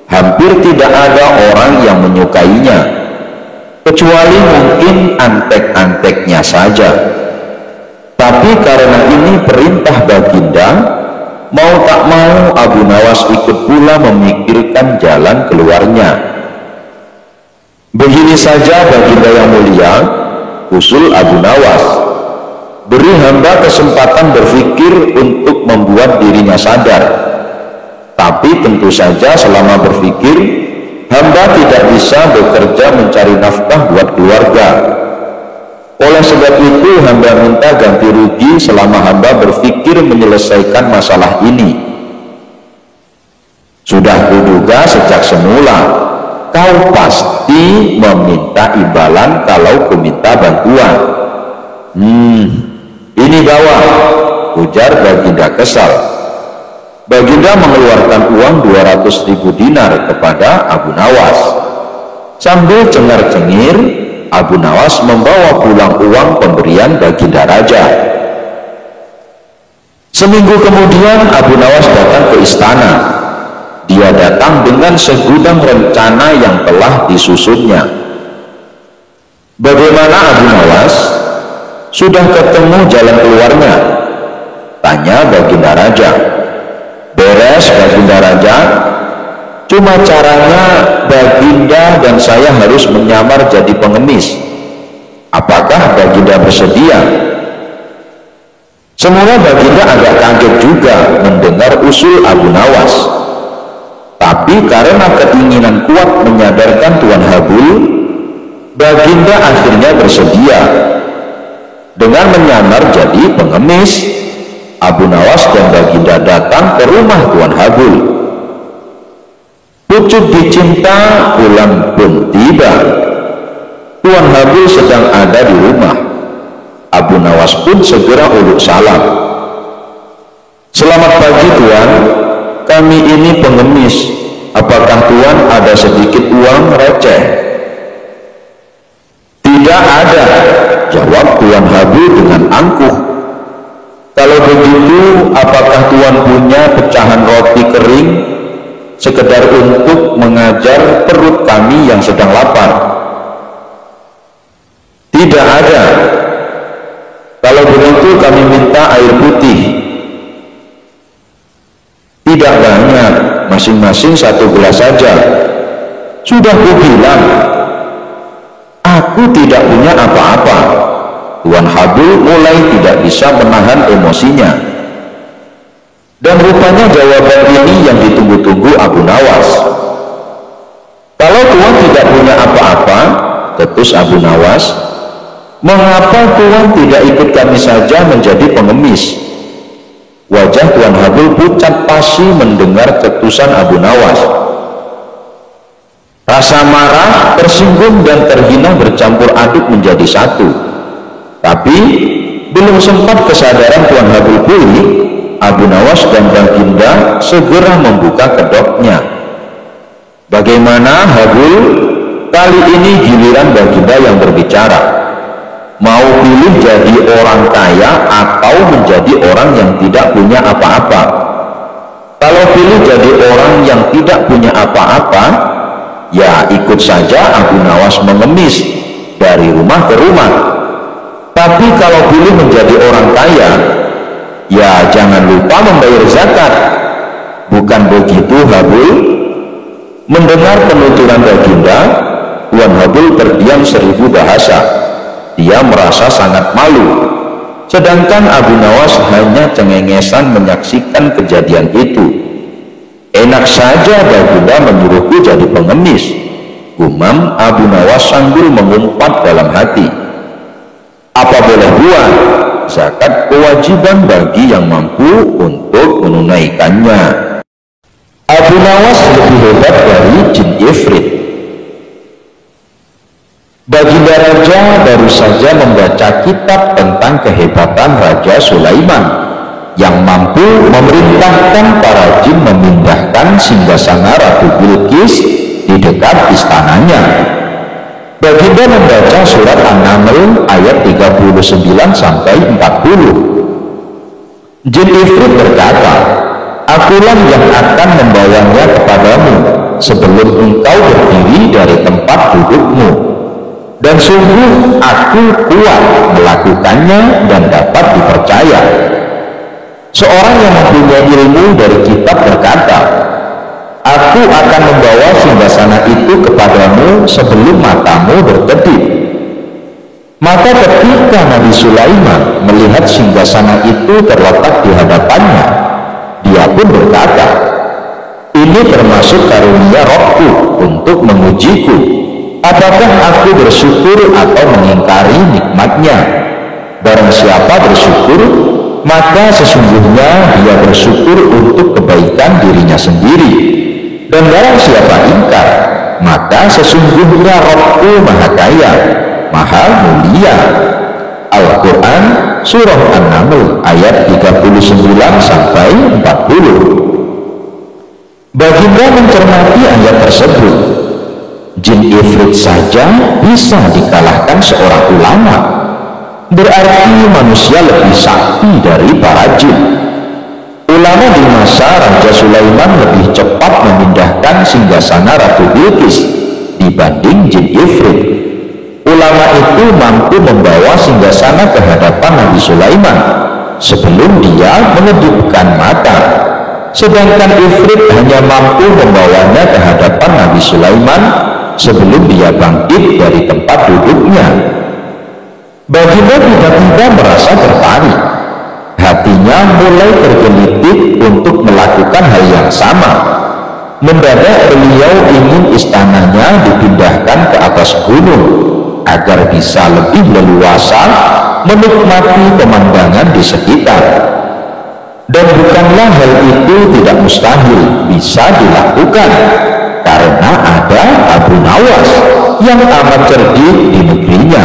Hampir tidak ada orang yang menyukainya, kecuali mungkin antek-anteknya saja. Tapi karena ini perintah baginda, mau tak mau Abu Nawas ikut pula memikirkan jalan keluarnya. Begini saja baginda yang mulia, usul Abu Nawas. Beri hamba kesempatan berpikir untuk membuat dirinya sadar. Tapi tentu saja selama berpikir, hamba tidak bisa bekerja mencari nafkah buat keluarga. Oleh sebab itu hamba minta ganti rugi selama hamba berpikir menyelesaikan masalah ini. Sudah kuduga sejak semula, kau pasti meminta imbalan kalau kuminta bantuan. Ini bawa, ujar baginda kesal. Baginda mengeluarkan uang 200.000 dinar kepada Abu Nawas. Sambil cengar-cengir, Abu Nawas membawa pulang uang pemberian baginda raja. Seminggu kemudian Abu Nawas datang ke istana. Dia datang dengan segudang rencana yang telah disusunnya. Bagaimana Abu Nawas? Sudah ketemu jalan keluarnya? Tanya baginda raja. Beres baginda raja. Cuma caranya baginda dan saya harus menyamar jadi pengemis. Apakah baginda bersedia? Semula baginda agak kaget juga mendengar usul Abu Nawas. Tapi karena keinginan kuat menyadarkan Tuan Habul, baginda akhirnya bersedia. Dengan menyamar jadi pengemis, Abu Nawas dan baginda datang ke rumah Tuan Habul. Pucuk dicinta pulang pun tiba. Tuan Habul sedang ada di rumah. Abu Nawas pun segera uluk salam. Selamat pagi Tuan, kami ini pengemis. Apakah Tuan ada sedikit uang receh? Tidak ada, jawab Tuan Habul dengan angkuh. Kalau begitu, apakah Tuan punya pecahan roti kering sekedar untuk mengajar perut kami yang sedang lapar? Tidak ada. Kalau begitu kami minta air putih. Tidak banyak, masing-masing 1 gelas saja. Sudah kubilang, aku tidak punya apa-apa. Tuan Habul mulai tidak bisa menahan emosinya. Dan rupanya jawaban ini yang ditunggu-tunggu Abu Nawas. Kalau Tuan tidak punya apa-apa, ketus Abu Nawas, mengapa Tuan tidak ikut kami saja menjadi pengemis? Wajah Tuan Habul pucat pasi mendengar ketusan Abu Nawas. Rasa marah, tersinggung dan terhina bercampur aduk menjadi satu. Tapi belum sempat kesadaran Tuan Habul pulih, Abu Nawas dan baginda segera membuka kedoknya. Bagaimana Habul? Kali ini giliran baginda yang berbicara. Mau pilih jadi orang kaya atau menjadi orang yang tidak punya apa-apa? Kalau pilih jadi orang yang tidak punya apa-apa, ya ikut saja Abu Nawas mengemis dari rumah ke rumah. Tapi kalau pilih menjadi orang kaya, ya jangan lupa membayar zakat. Bukan begitu Habul? Mendengar penuturan baginda, Tuan Habul terdiam 1000 bahasa. Dia merasa sangat malu. Sedangkan Abu Nawas hanya cengengesan menyaksikan kejadian itu. Enak saja baginda menyuruhku jadi pengemis, gumam Abu Nawas sambil mengumpat dalam hati. Apa boleh buat? Zakat kewajiban bagi yang mampu untuk menunaikannya. Abu Nawas lebih hebat dari jin ifrit. Baginda raja baru saja membaca kitab tentang kehebatan Raja Sulaiman yang mampu memerintahkan para jin memindahkan singgasana Ratu Bilqis di dekat istananya. Baginda membaca surat An-Naml ayat 39 sampai 40. Jin ifrit berkata, akulah yang akan membawanya kepadamu sebelum engkau berdiri dari tempat dudukmu. Dan sungguh aku kuat melakukannya dan dapat dipercaya. Seorang yang mempunyai ilmu dari kitab berkata, "Aku akan membawa singgasana itu kepadamu sebelum matamu berkedip." Maka ketika Nabi Sulaiman melihat singgasana itu terletak di hadapannya, dia pun berkata, "Ini termasuk karunia Rohku untuk mengujiku, apakah aku bersyukur atau mengingkari nikmatnya. Barang siapa bersyukur, maka sesungguhnya dia bersyukur untuk kebaikan dirinya sendiri. Dan barang siapa ingkar, maka sesungguhnya Rohku Maha Kaya, Maha Mulia." Al-Quran Surah An-Naml ayat 39 sampai 40. Baginda mencermati ayat tersebut. Jin ifrit saja bisa dikalahkan seorang ulama. Berarti manusia lebih sakti dari para jin. Ulama di masa Raja Sulaiman lebih cepat memindahkan singgasana Ratu Bilqis dibanding jin ifrit. Ulama itu mampu membawa singgasana ke hadapan Nabi Sulaiman sebelum dia mengedipkan mata, sedangkan ifrit hanya mampu membawanya ke hadapan Nabi Sulaiman sebelum dia bangkit dari tempat duduknya. Baginda tiba-tiba merasa tertarik. Hatinya mulai tergelitik untuk melakukan hal yang sama. Mendadak beliau ingin istananya dipindahkan ke atas gunung agar bisa lebih leluasa menikmati pemandangan di sekitar. Dan bukanlah hal itu tidak mustahil bisa dilakukan, karena ada Abu Nawas yang amat cerdik di negerinya.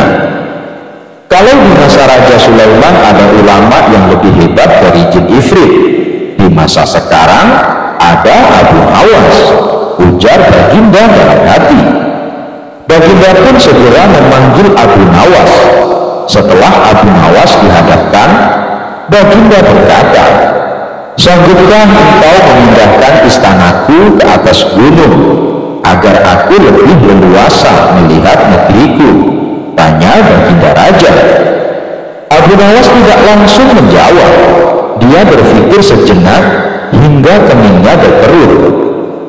Kalau di masa Raja Sulaiman ada ulama yang lebih hebat dari jin ifrit, di masa sekarang ada Abu Nawas, ujar Baginda dalam hati. Baginda pun segera memanggil Abu Nawas. Setelah Abu Nawas dihadapkan, Baginda berkata, "Sanggupkah engkau memindahkan istanaku ke atas gunung agar aku lebih leluasa melihat negeriku?" tanya Baginda Raja. Abu Nawas tidak langsung menjawab. Dia berpikir sejenak hingga keningnya berkerut.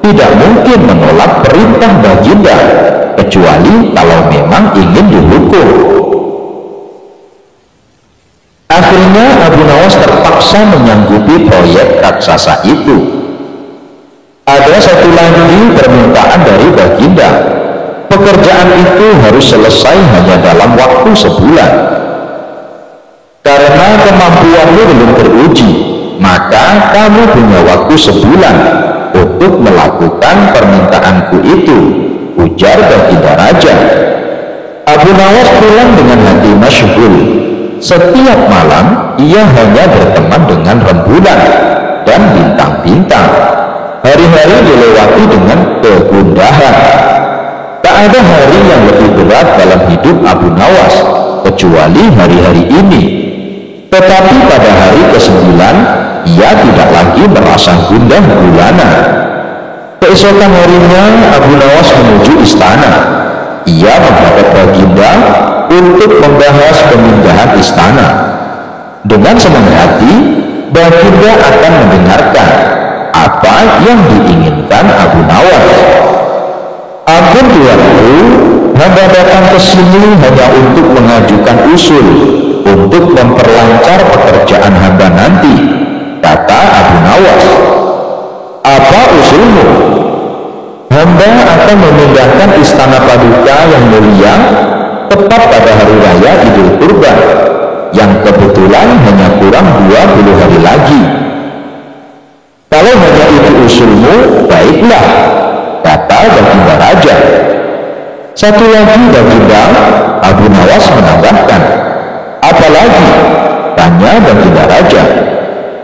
Tidak mungkin menolak perintah Baginda, kecuali kalau memang ingin dihukum. Akhirnya Abu Nawas terpaksa menyanggupi proyek raksasa itu. Ada satu lagi permintaan dari Baginda. Pekerjaan itu harus selesai hanya dalam waktu sebulan. Karena kemampuanmu belum teruji, maka kamu punya waktu sebulan untuk melakukan permintaanku itu, ujar Baginda Raja. Abu Nawas pulang dengan hati masyghul. Setiap malam ia hanya berteman dengan rembulan dan bintang-bintang. Hari-hari dilewati dengan kegundahan. Tak ada hari yang lebih berat dalam hidup Abu Nawas kecuali hari-hari ini. Tetapi pada hari ke-9 ia tidak lagi merasa gundah gulana. Keesokan harinya Abu Nawas menuju istana. Ia menghadap Baginda untuk membahas pemindahan istana. Dengan senang hati, Baginda akan mendengarkan apa yang diinginkan Abu Nawas. "Ampun tuanku, hamba datang ke sini hanya untuk mengajukan usul untuk memperlancar pekerjaan hamba nanti," kata Abu Nawas. "Apa usulmu?" "Hamba akan memindahkan istana Paduka yang mulia tepat pada hari raya Idul Kurban, yang kebetulan hanya kurang 20 hari lagi." "Kalau hanya itu usulmu, baiklah," kata Baginda Raja. "Satu lagi Baginda," Abu Nawas menambahkan. "Apa lagi?" tanya Baginda Raja.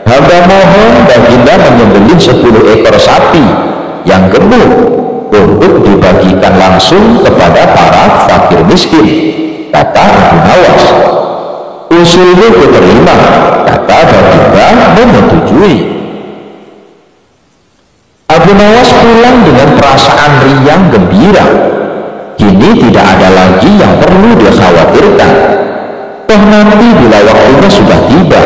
"Hamba mohon Baginda menyembelih 10 ekor sapi yang gemuk untuk dibagikan langsung kepada para fakir miskin," kata Abu Nawas. "Usulmu kuterima," kata Baginda menyetujui. Abu Nawas pulang dengan perasaan riang gembira. Kini tidak ada lagi yang perlu dikhawatirkan. Toh nanti bila waktunya sudah tiba,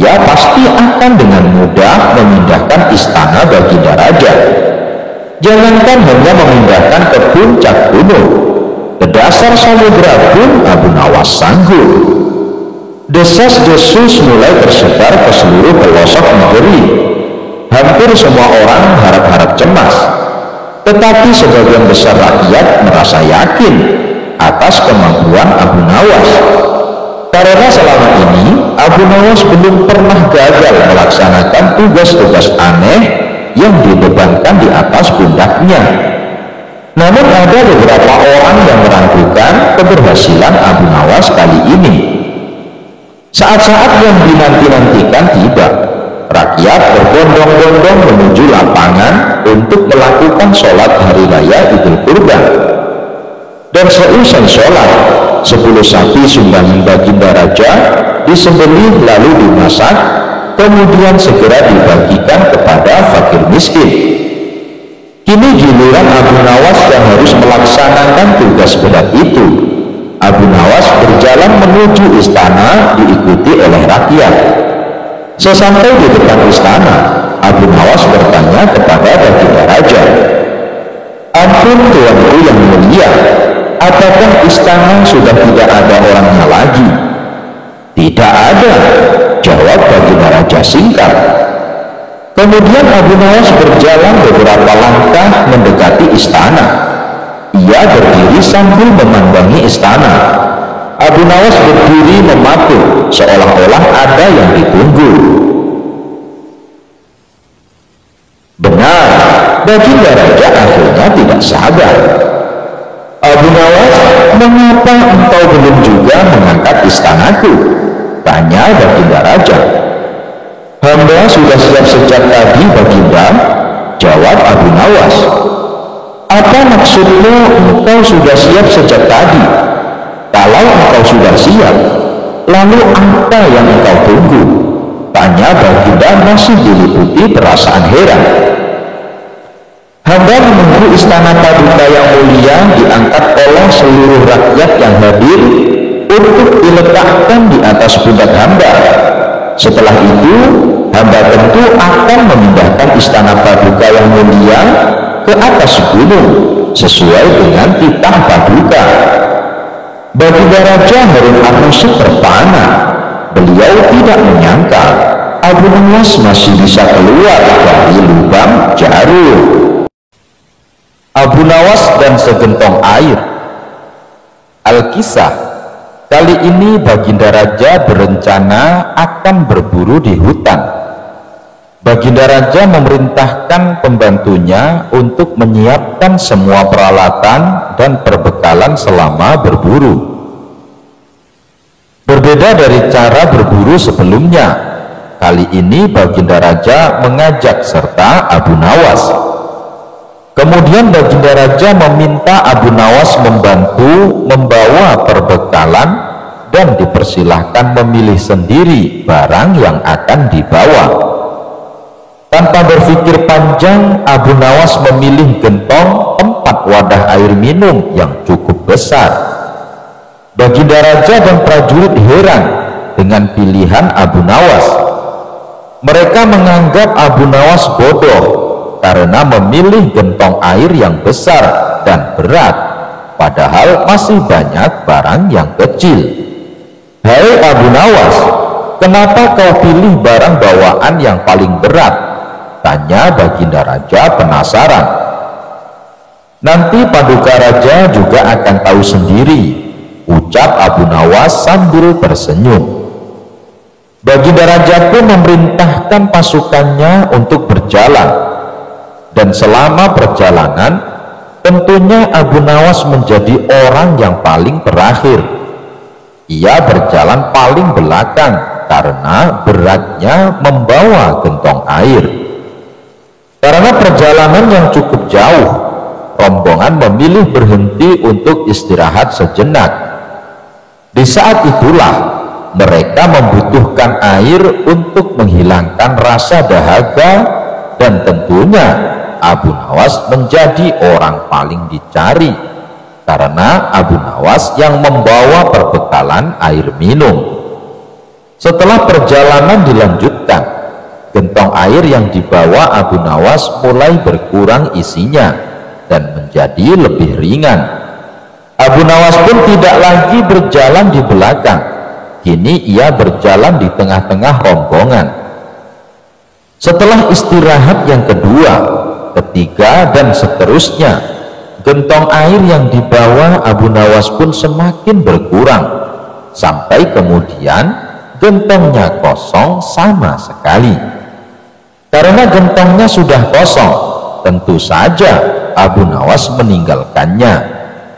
ia pasti akan dengan mudah memindahkan istana Baginda Raja. Jangankan hanya memindahkan ke puncak gunung, ke dasar samudera pun Abu Nawas sanggup. Desas-desus mulai tersebar ke seluruh pelosok negeri. Hampir semua orang harap-harap cemas, tetapi sebagian besar rakyat merasa yakin atas kemampuan Abu Nawas, karena selama ini Abu Nawas belum pernah gagal melaksanakan tugas-tugas aneh yang dibebankan di atas pundaknya. Namun ada beberapa orang yang meragukan keberhasilan Abu Nawas kali ini. Saat-saat yang dinanti-nantikan tiba. Rakyat berbondong-bondong menuju lapangan untuk melakukan sholat hari raya Idul Kurban. Dan seusai sholat, 10 sapi sumbangan Baginda Raja disembelih lalu dimasak, kemudian segera dibagikan kepada fakir miskin. Kini giliran Abu Nawas yang harus melaksanakan tugas berat itu. Abu Nawas berjalan menuju istana diikuti oleh rakyat. Sesampai di depan istana, Abu Nawas bertanya kepada Baginda Raja, "Ampun tuanku yang mulia, apakah istana sudah tidak ada orangnya lagi?" "Tidak ada," jawab Baginda Raja singkat. Kemudian Abu Nawas berjalan beberapa langkah mendekati istana. Ia berdiri sambil memandangi istana. Abu Nawas berdiri mematung seolah-olah ada yang ditunggu. Benar, Baginda Raja akhirnya tidak sabar. "Abu Nawas, mengapa engkau belum juga mengangkat istanaku?" tanya Baginda Raja. "Hamba sudah siap sejak tadi, Baginda," jawab Abu Nawas. "Apa maksudmu engkau sudah siap sejak tadi? Kalau engkau sudah siap, lalu apa yang engkau tunggu?" tanya Baginda masih diliputi perasaan heran. "Hamba menunggu istana Paduka yang mulia diangkat oleh seluruh rakyat yang hadir untuk diletakkan di atas pundak hamba. Setelah itu, hamba tentu akan memindahkan istana Paduka yang mulia ke atas gunung sesuai dengan titah Paduka." Baginda Raja Harun ar-Rasyid terpana. Beliau tidak menyangka Abu Nawas masih bisa keluar dari lubang jarum. Abu Nawas dan segentong air. Alkisah, kali ini Baginda Raja berencana akan berburu di hutan. Baginda Raja memerintahkan pembantunya untuk menyiapkan semua peralatan dan perbekalan selama berburu. Berbeda dari cara berburu sebelumnya, kali ini Baginda Raja mengajak serta Abu Nawas. Kemudian Baginda Raja meminta Abu Nawas membantu membawa perbekalan dan dipersilahkan memilih sendiri barang yang akan dibawa. Tanpa berpikir panjang, Abu Nawas memilih gentong 4 wadah air minum yang cukup besar. Baginda Raja dan prajurit heran dengan pilihan Abu Nawas. Mereka menganggap Abu Nawas bodoh karena memilih gentong air yang besar dan berat, padahal masih banyak barang yang kecil. "Hai Abu Nawas, kenapa kau pilih barang bawaan yang paling berat?" tanya Baginda Raja penasaran. "Nanti Paduka Raja juga akan tahu sendiri," ucap Abu Nawas sambil tersenyum. Baginda Raja pun memerintahkan pasukannya untuk berjalan. Dan selama perjalanan, tentunya Abu Nawas menjadi orang yang paling terakhir. Ia berjalan paling belakang karena beratnya membawa gentong air. Karena perjalanan yang cukup jauh, rombongan memilih berhenti untuk istirahat sejenak. Di saat itulah mereka membutuhkan air untuk menghilangkan rasa dahaga, dan tentunya Abu Nawas menjadi orang paling dicari karena Abu Nawas yang membawa perbekalan air minum. Setelah perjalanan dilanjutkan, gentong air yang dibawa Abu Nawas mulai berkurang isinya dan menjadi lebih ringan. Abu Nawas pun tidak lagi berjalan di belakang, kini ia berjalan di tengah-tengah rombongan. Setelah istirahat yang kedua, ketiga, dan seterusnya, gentong air yang dibawa Abu Nawas pun semakin berkurang, sampai kemudian gentongnya kosong sama sekali. Karena gentongnya sudah kosong, tentu saja Abu Nawas meninggalkannya,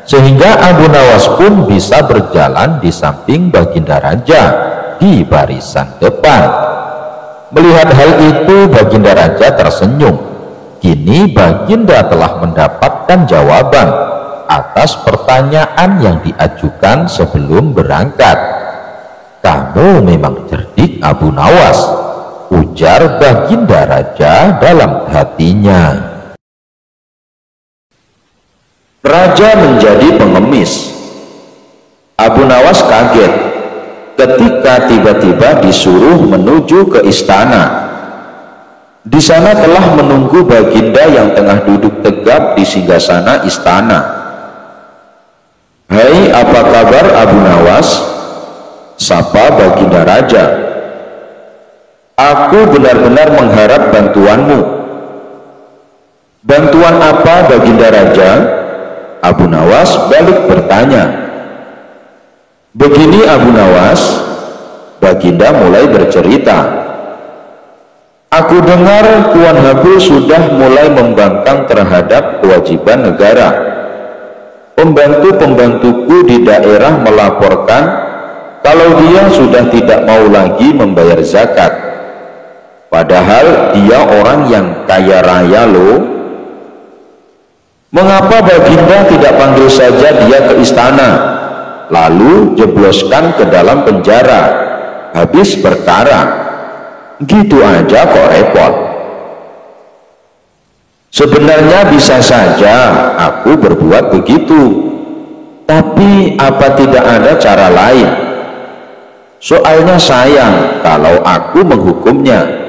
sehingga Abu Nawas pun bisa berjalan di samping Baginda Raja di barisan depan. Melihat hal itu, Baginda Raja tersenyum. Kini Baginda telah mendapatkan jawaban atas pertanyaan yang diajukan sebelum berangkat. "Kamu memang cerdik, Abu Nawas," ujar Baginda Raja dalam hatinya. Raja menjadi pengemis. Abu Nawas kaget ketika tiba-tiba disuruh menuju ke istana. Di sana telah menunggu Baginda yang tengah duduk tegap di singgasana istana. "Hai, apa kabar Abu Nawas?" sapa Baginda Raja. "Aku benar-benar mengharap bantuanmu." "Bantuan apa, Baginda Raja?" Abu Nawas balik bertanya. "Begini Abu Nawas," Baginda mulai bercerita. "Aku dengar Tuan Habul sudah mulai membangkang terhadap kewajiban negara. Pembantu-pembantuku di daerah melaporkan kalau dia sudah tidak mau lagi membayar zakat. Padahal dia orang yang kaya raya loh. Mengapa Baginda tidak panggil saja dia ke istana, lalu jebloskan ke dalam penjara, habis perkara? Gitu aja kok repot." "Sebenarnya bisa saja aku berbuat begitu, tapi apa tidak ada cara lain? Soalnya sayang kalau aku menghukumnya.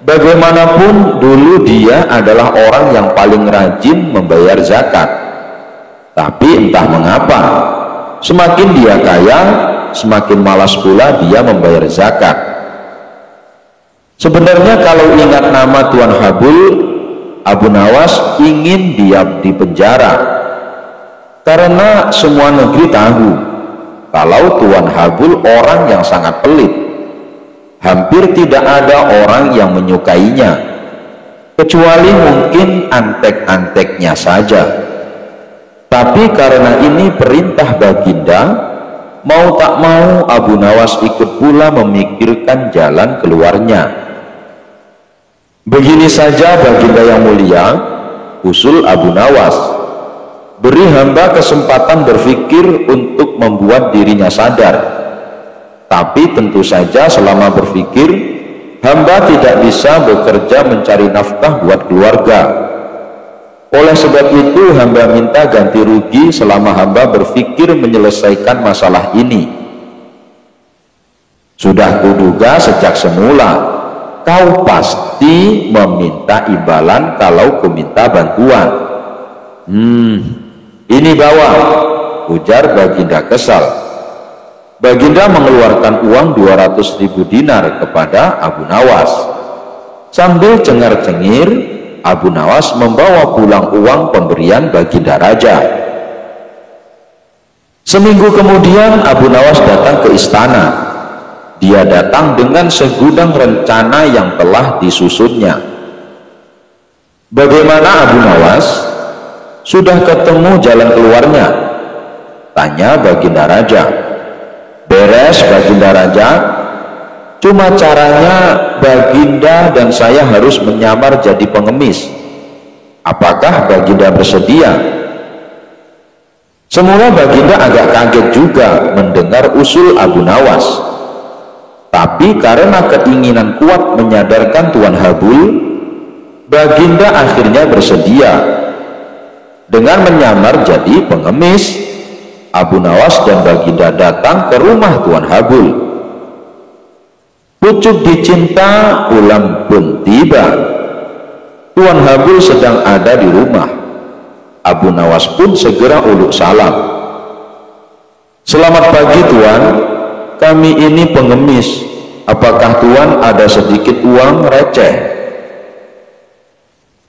Bagaimanapun dulu dia adalah orang yang paling rajin membayar zakat. Tapi entah mengapa, semakin dia kaya, semakin malas pula dia membayar zakat. Sebenarnya kalau ingat nama Tuan Habul, Abu Nawas ingin diam di penjara. Karena semua negeri tahu kalau Tuan Habul orang yang sangat pelit. Hampir tidak ada orang yang menyukainya, kecuali mungkin antek-anteknya saja. Tapi karena ini perintah Baginda, mau tak mau Abu Nawas ikut pula memikirkan jalan keluarnya. Begini saja Baginda yang mulia, usul Abu Nawas. Beri hamba kesempatan berpikir untuk membuat dirinya sadar. Tapi tentu saja selama berpikir, hamba tidak bisa bekerja mencari nafkah buat keluarga. Oleh sebab itu hamba minta ganti rugi selama hamba berpikir menyelesaikan masalah ini. Sudah kuduga sejak semula, kau pasti meminta imbalan kalau ku minta bantuan. Ini bawa, ujar Baginda kesal. Baginda mengeluarkan uang 200.000 dinar kepada Abu Nawas. Sambil cengar-cengir, Abu Nawas membawa pulang uang pemberian Baginda Raja. Seminggu kemudian Abu Nawas datang ke istana. Dia datang dengan segudang rencana yang telah disusunnya. "Bagaimana Abu Nawas? Sudah ketemu jalan keluarnya?" tanya Baginda Raja. "Beres Baginda Raja, cuma caranya Baginda dan saya harus menyamar jadi pengemis. Apakah Baginda bersedia?" Semula Baginda agak kaget juga mendengar usul Abu Nawas. Tapi karena keinginan kuat menyadarkan Tuan Habul, Baginda akhirnya bersedia. Dengan menyamar jadi pengemis, Abu Nawas dan Baginda datang ke rumah Tuan Habul. Pucuk dicinta pulang pun tiba. Tuan Habul sedang ada di rumah. Abu Nawas pun segera uluk salam. "Selamat pagi Tuan, kami ini pengemis. Apakah Tuan ada sedikit uang receh?"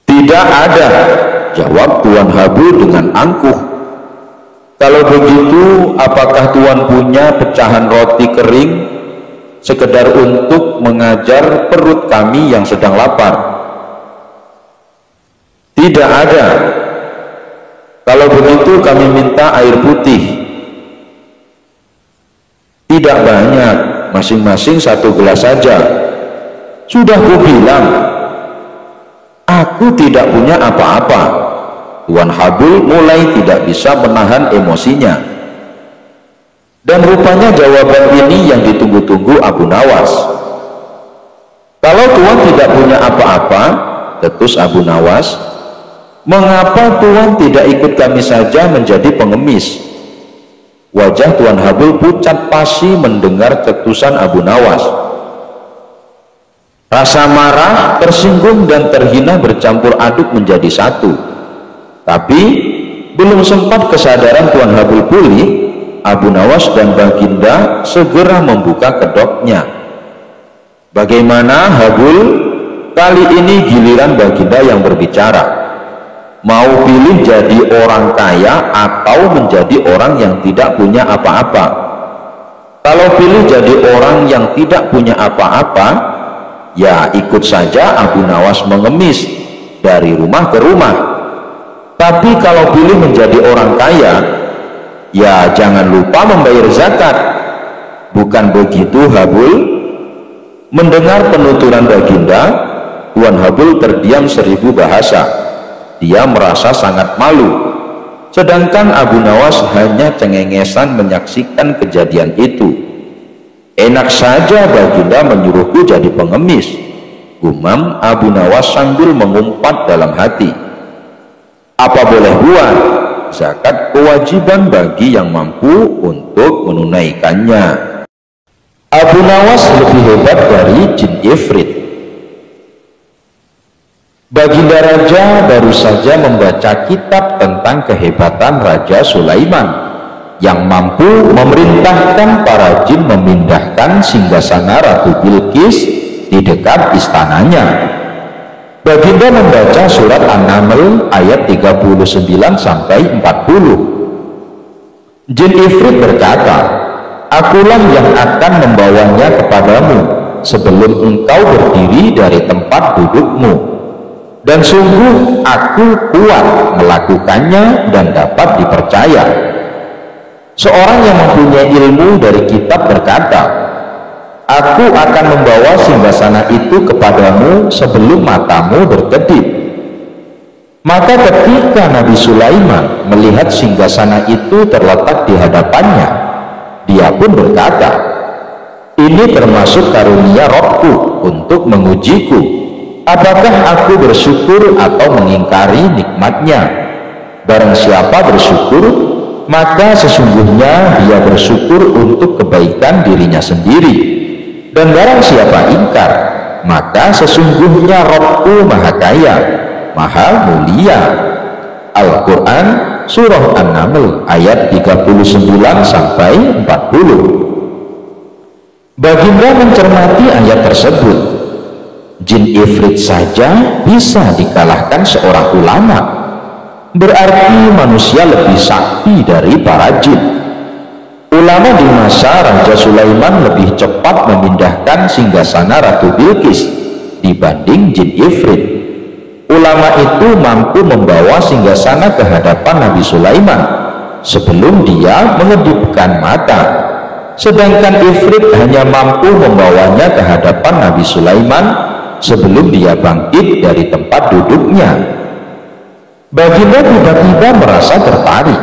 "Tidak ada," jawab Tuan Habul dengan angkuh. "Kalau begitu, apakah Tuan punya pecahan roti kering sekedar untuk mengajar perut kami yang sedang lapar?" "Tidak ada." "Kalau begitu kami minta air putih." "Tidak banyak, masing-masing 1 gelas saja." "Sudah kubilang, aku tidak punya apa-apa." Tuan Habul mulai tidak bisa menahan emosinya. Dan rupanya jawaban ini yang ditunggu-tunggu Abu Nawas. "Kalau Tuan tidak punya apa-apa," tetus Abu Nawas, "mengapa Tuan tidak ikut kami saja menjadi pengemis?" Wajah Tuan Habul pucat pasi mendengar cetusan Abu Nawas. Rasa marah, tersinggung, dan terhina bercampur aduk menjadi satu. Tapi belum sempat kesadaran Tuan Habul pulih, Abu Nawas dan Baginda segera membuka kedoknya. "Bagaimana Habul? Kali ini giliran Baginda yang berbicara. Mau pilih jadi orang kaya atau menjadi orang yang tidak punya apa-apa?" "Kalau pilih jadi orang yang tidak punya apa-apa, ya ikut saja Abu Nawas mengemis dari rumah ke rumah. Tapi kalau pilih menjadi orang kaya, ya jangan lupa membayar zakat. Bukan begitu Habul?" Mendengar penuturan Baginda, Tuan Habul terdiam 1000 bahasa. Dia merasa sangat malu. Sedangkan Abu Nawas hanya cengengesan menyaksikan kejadian itu. "Enak saja Baginda menyuruhku jadi pengemis," gumam Abu Nawas sambil mengumpat dalam hati. "Apa boleh buat, zakat kewajiban bagi yang mampu untuk menunaikannya." Abu Nawas lebih hebat dari jin ifrit. Baginda Raja baru saja membaca kitab tentang kehebatan Raja Sulaiman yang mampu memerintahkan para jin memindahkan singgasana Ratu Bilqis di dekat istananya. Baginda membaca surat An-Naml ayat 39 sampai 40. Jin ifrit berkata, "Akulah yang akan membawanya kepadamu sebelum engkau berdiri dari tempat dudukmu. Dan sungguh aku kuat melakukannya dan dapat dipercaya." Seorang yang mempunyai ilmu dari kitab berkata, "Aku akan membawa singgasana itu kepadamu sebelum matamu berkedip." Maka ketika Nabi Sulaiman melihat singgasana itu terletak di hadapannya, dia pun berkata, "Ini termasuk karunia Robku untuk mengujiku. Apakah aku bersyukur atau mengingkari nikmatnya? Barang siapa bersyukur, maka sesungguhnya dia bersyukur untuk kebaikan dirinya sendiri. Dan barang siapa ingkar, maka sesungguhnya Robku Maha Kaya, Maha Mulia." Al-Quran Surah An-Naml ayat 39 sampai 40. Baginda mencermati ayat tersebut. Jin ifrit saja bisa dikalahkan seorang ulama. Berarti manusia lebih sakti dari para jin. Ulama di masa Raja Sulaiman lebih cepat memindahkan singgasana Ratu Bilqis dibanding jin ifrit. Ulama itu mampu membawa singgasana ke hadapan Nabi Sulaiman sebelum dia mengedipkan mata. Sedangkan ifrit hanya mampu membawanya ke hadapan Nabi Sulaiman sebelum dia bangkit dari tempat duduknya. Baginda tiba-tiba merasa tertarik.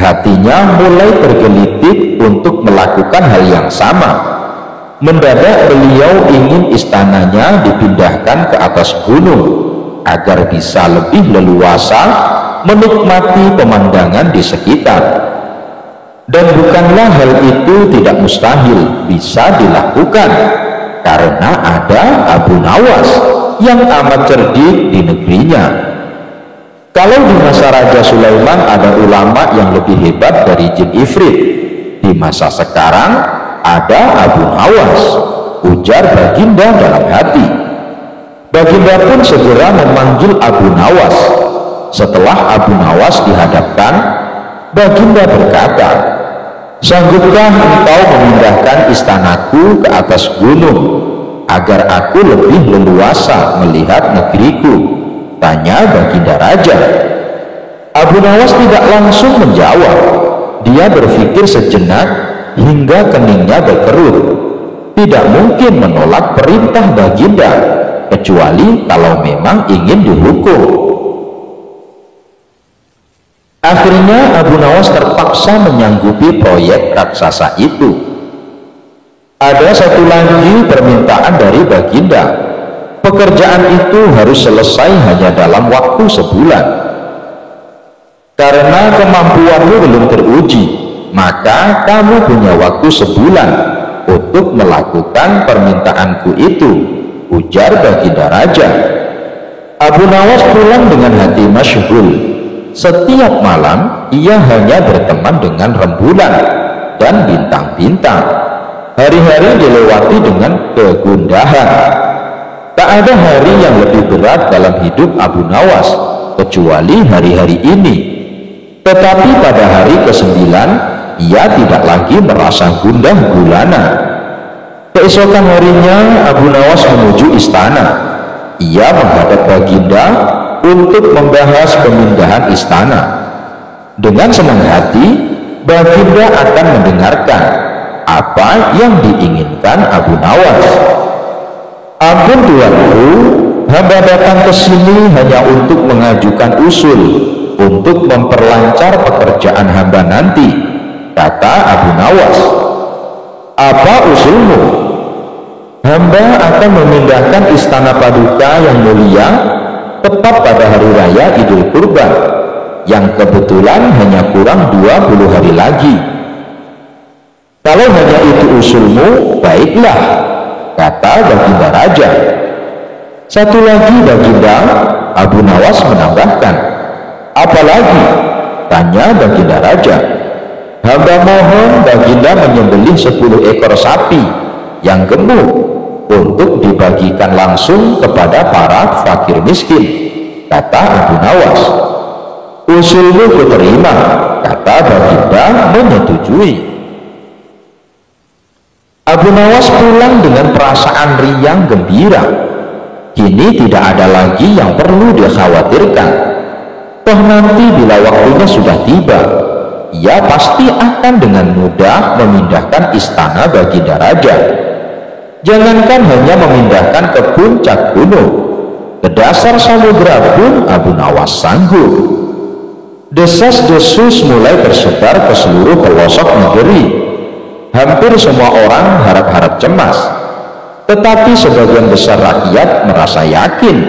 Hatinya mulai tergelitik untuk melakukan hal yang sama. Mendadak beliau ingin istananya dipindahkan ke atas gunung agar bisa lebih leluasa menikmati pemandangan di sekitar. Dan bukanlah hal itu tidak mustahil, bisa dilakukan. karena ada Abu Nawas yang amat cerdik di negerinya. Kalau di masa Raja Sulaiman ada ulama yang lebih hebat dari jin ifrit, di masa sekarang ada Abu Nawas, ujar Baginda dalam hati. Baginda pun segera memanggil Abu Nawas. Setelah Abu Nawas dihadapkan, Baginda berkata, "Sanggupkah engkau memindahkan istanaku ke atas gunung agar aku lebih leluasa melihat negeriku?" tanya Baginda Raja. Abu Nawas tidak langsung menjawab. Dia berpikir sejenak hingga keningnya berkerut. Tidak mungkin menolak perintah Baginda, kecuali kalau memang ingin dihukum. Akhirnya Abu Nawas terpaksa menyanggupi proyek raksasa itu. Ada satu lagi permintaan dari Baginda. Pekerjaan itu harus selesai hanya dalam waktu sebulan. Karena kemampuanmu belum teruji, maka kamu punya waktu sebulan untuk melakukan permintaanku itu, ujar Baginda Raja. Abu Nawas pulang dengan hati masyghul. Setiap malam ia hanya berteman dengan rembulan dan bintang-bintang. Hari-hari dilewati dengan kegundahan. Tak ada hari yang lebih berat dalam hidup Abu Nawas kecuali hari-hari ini. Tetapi pada hari ke-9 ia tidak lagi merasa gundah gulana. Keesokan harinya Abu Nawas menuju istana. Ia menghadap Baginda untuk membahas pemindahan istana. Dengan senang hati, Baginda akan mendengarkan apa yang diinginkan Abu Nawas. "Ampun Tuanku, hamba datang ke sini hanya untuk mengajukan usul untuk memperlancar pekerjaan hamba nanti," kata Abu Nawas. "Apa usulmu?" "Hamba akan memindahkan istana paduka yang mulia tepat pada hari raya Idul Kurban, yang kebetulan hanya kurang 20 hari lagi." "Kalau hanya itu usulmu, baiklah," kata Baginda Raja. "Satu lagi Baginda," Abu Nawas menambahkan. "Apa lagi?" tanya Baginda Raja. "Hamba mohon Baginda menyembelih 10 ekor sapi yang gemuk untuk dibagikan langsung kepada para fakir miskin," kata Abu Nawas. "Usulmu kuterima," kata Baginda menyetujui. Abu Nawas pulang dengan perasaan riang gembira. Kini tidak ada lagi yang perlu dikhawatirkan. Toh nanti bila waktunya sudah tiba, ia pasti akan dengan mudah memindahkan istana Baginda Raja. Jangankan hanya memindahkan ke puncak gunung, ke dasar samudera pun Abu Nawas sanggup. Desas-desus mulai tersebar ke seluruh pelosok negeri. Hampir semua orang harap-harap cemas, tetapi sebagian besar rakyat merasa yakin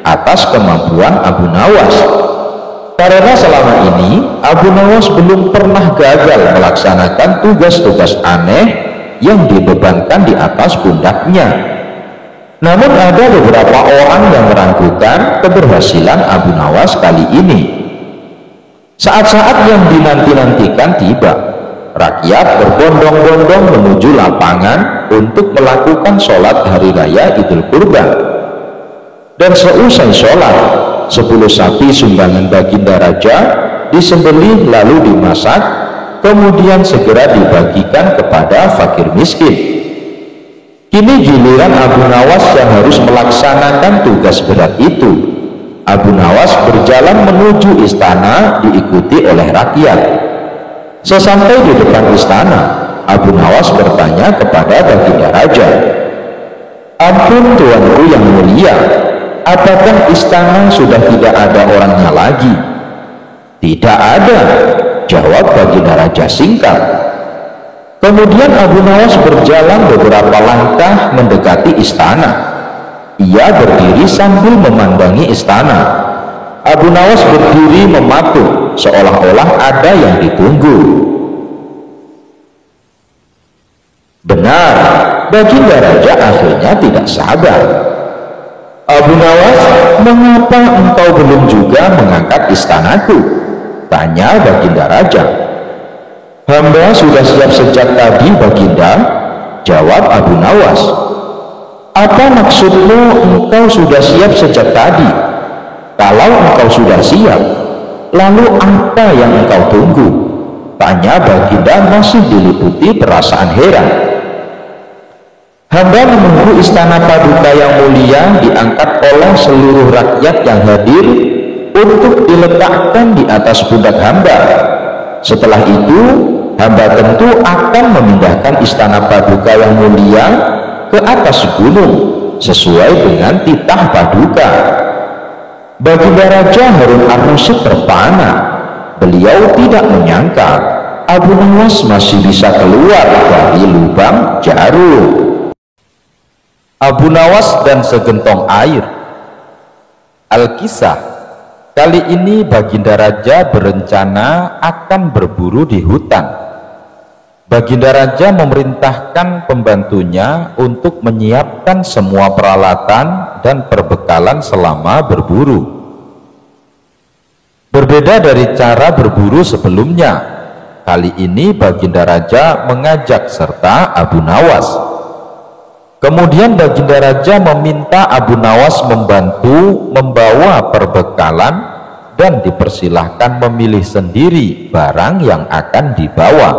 atas kemampuan Abu Nawas. Karena selama ini Abu Nawas belum pernah gagal melaksanakan tugas-tugas aneh yang dibebankan di atas pundaknya. Namun ada beberapa orang yang meragukan keberhasilan Abu Nawas kali ini. Saat-saat yang dinanti-nantikan tiba. Rakyat berbondong-bondong menuju lapangan untuk melakukan sholat hari raya Idul Kurban. Dan seusai sholat, 10 sapi sumbangan Baginda Raja disembelih lalu dimasak, kemudian segera dibagikan kepada fakir miskin. Kini giliran Abu Nawas yang harus melaksanakan tugas berat itu. Abu Nawas berjalan menuju istana diikuti oleh rakyat. Sesampai di depan istana, Abu Nawas bertanya kepada Baginda Raja, "Ampun Tuanku yang mulia, apakah istana sudah tidak ada orangnya lagi?" "Tidak ada," jawab Baginda Raja singkat. Kemudian Abu Nawas berjalan beberapa langkah mendekati istana. Ia berdiri sambil memandangi istana. Abu Nawas berdiri mematung seolah-olah ada yang ditunggu. Benar, Baginda Raja akhirnya tidak sabar. "Abu Nawas, mengapa engkau belum juga mengangkat istanaku?" tanya Baginda Raja. "Hamba sudah siap sejak tadi, Baginda," jawab Abu Nawas. "Apa maksudmu engkau sudah siap sejak tadi? Kalau engkau sudah siap, lalu apa yang engkau tunggu?" tanya Baginda masih diliputi perasaan heran. "Hamba menunggu istana Paduka yang mulia diangkat oleh seluruh rakyat yang hadir untuk diletakkan di atas pundak hamba. Setelah itu, hamba tentu akan memindahkan istana Paduka yang mulia ke atas gunung sesuai dengan titah Paduka." Baginda Raja Harun ar-Rasyid terpana. Beliau tidak menyangka Abu Nawas masih bisa keluar dari lubang jarum. Abu Nawas dan segentong air. Al-Kisah. Kali ini Baginda Raja berencana akan berburu di hutan. Baginda Raja memerintahkan pembantunya untuk menyiapkan semua peralatan dan perbekalan selama berburu. Berbeda dari cara berburu sebelumnya, kali ini Baginda Raja mengajak serta Abu Nawas. Kemudian Baginda Raja meminta Abu Nawas membantu membawa perbekalan dan dipersilahkan memilih sendiri barang yang akan dibawa.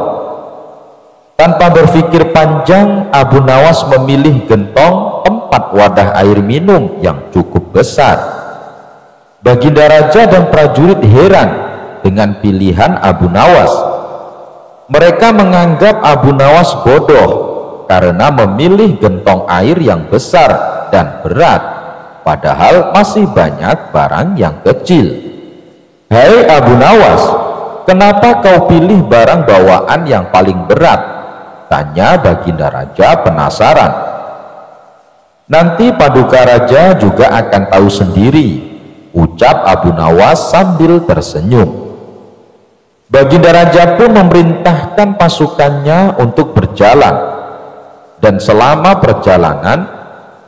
Tanpa berpikir panjang, Abu Nawas memilih gentong 4 wadah air minum yang cukup besar. Baginda Raja dan prajurit heran dengan pilihan Abu Nawas. Mereka menganggap Abu Nawas bodoh karena memilih gentong air yang besar dan berat, padahal masih banyak barang yang kecil. "Hai Abu Nawas, kenapa kau pilih barang bawaan yang paling berat?" tanya Baginda Raja penasaran. "Nanti Paduka Raja juga akan tahu sendiri," ucap Abu Nawas sambil tersenyum. Baginda Raja pun memerintahkan pasukannya untuk berjalan, dan selama perjalanan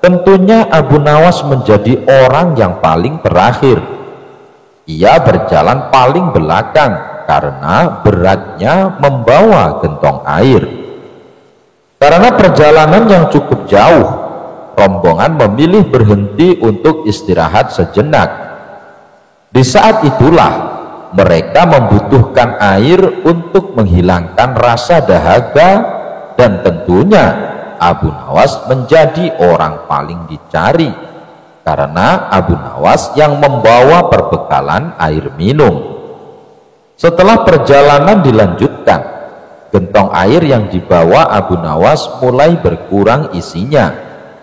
tentunya Abu Nawas menjadi orang yang paling terakhir. Ia berjalan paling belakang karena beratnya membawa gentong air. Karena perjalanan yang cukup jauh, rombongan memilih berhenti untuk istirahat sejenak. Di saat itulah mereka membutuhkan air untuk menghilangkan rasa dahaga, dan tentunya Abu Nawas menjadi orang paling dicari karena Abu Nawas yang membawa perbekalan air minum. Setelah perjalanan dilanjutkan, gentong air yang dibawa Abu Nawas mulai berkurang isinya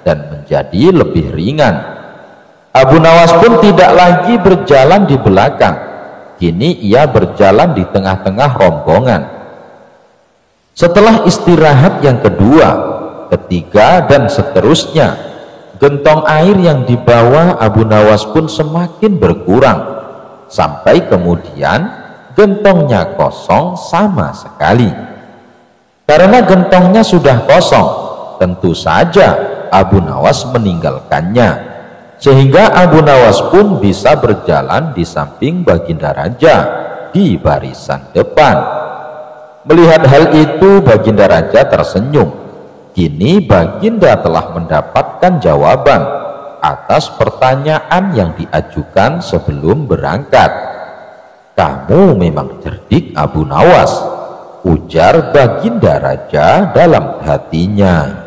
dan menjadi lebih ringan. Abu Nawas pun tidak lagi berjalan di belakang. Kini ia berjalan di tengah-tengah rombongan. Setelah istirahat yang kedua, ketiga, dan seterusnya, gentong air yang dibawa Abu Nawas pun semakin berkurang, sampai kemudian gentongnya kosong sama sekali. Karena gentongnya sudah kosong, tentu saja Abu Nawas meninggalkannya, sehingga Abu Nawas pun bisa berjalan di samping Baginda Raja di barisan depan. Melihat hal itu, Baginda Raja tersenyum. Kini Baginda telah mendapatkan jawaban atas pertanyaan yang diajukan sebelum berangkat. "Kamu memang cerdik, Abu Nawas," ujar Baginda Raja dalam hatinya.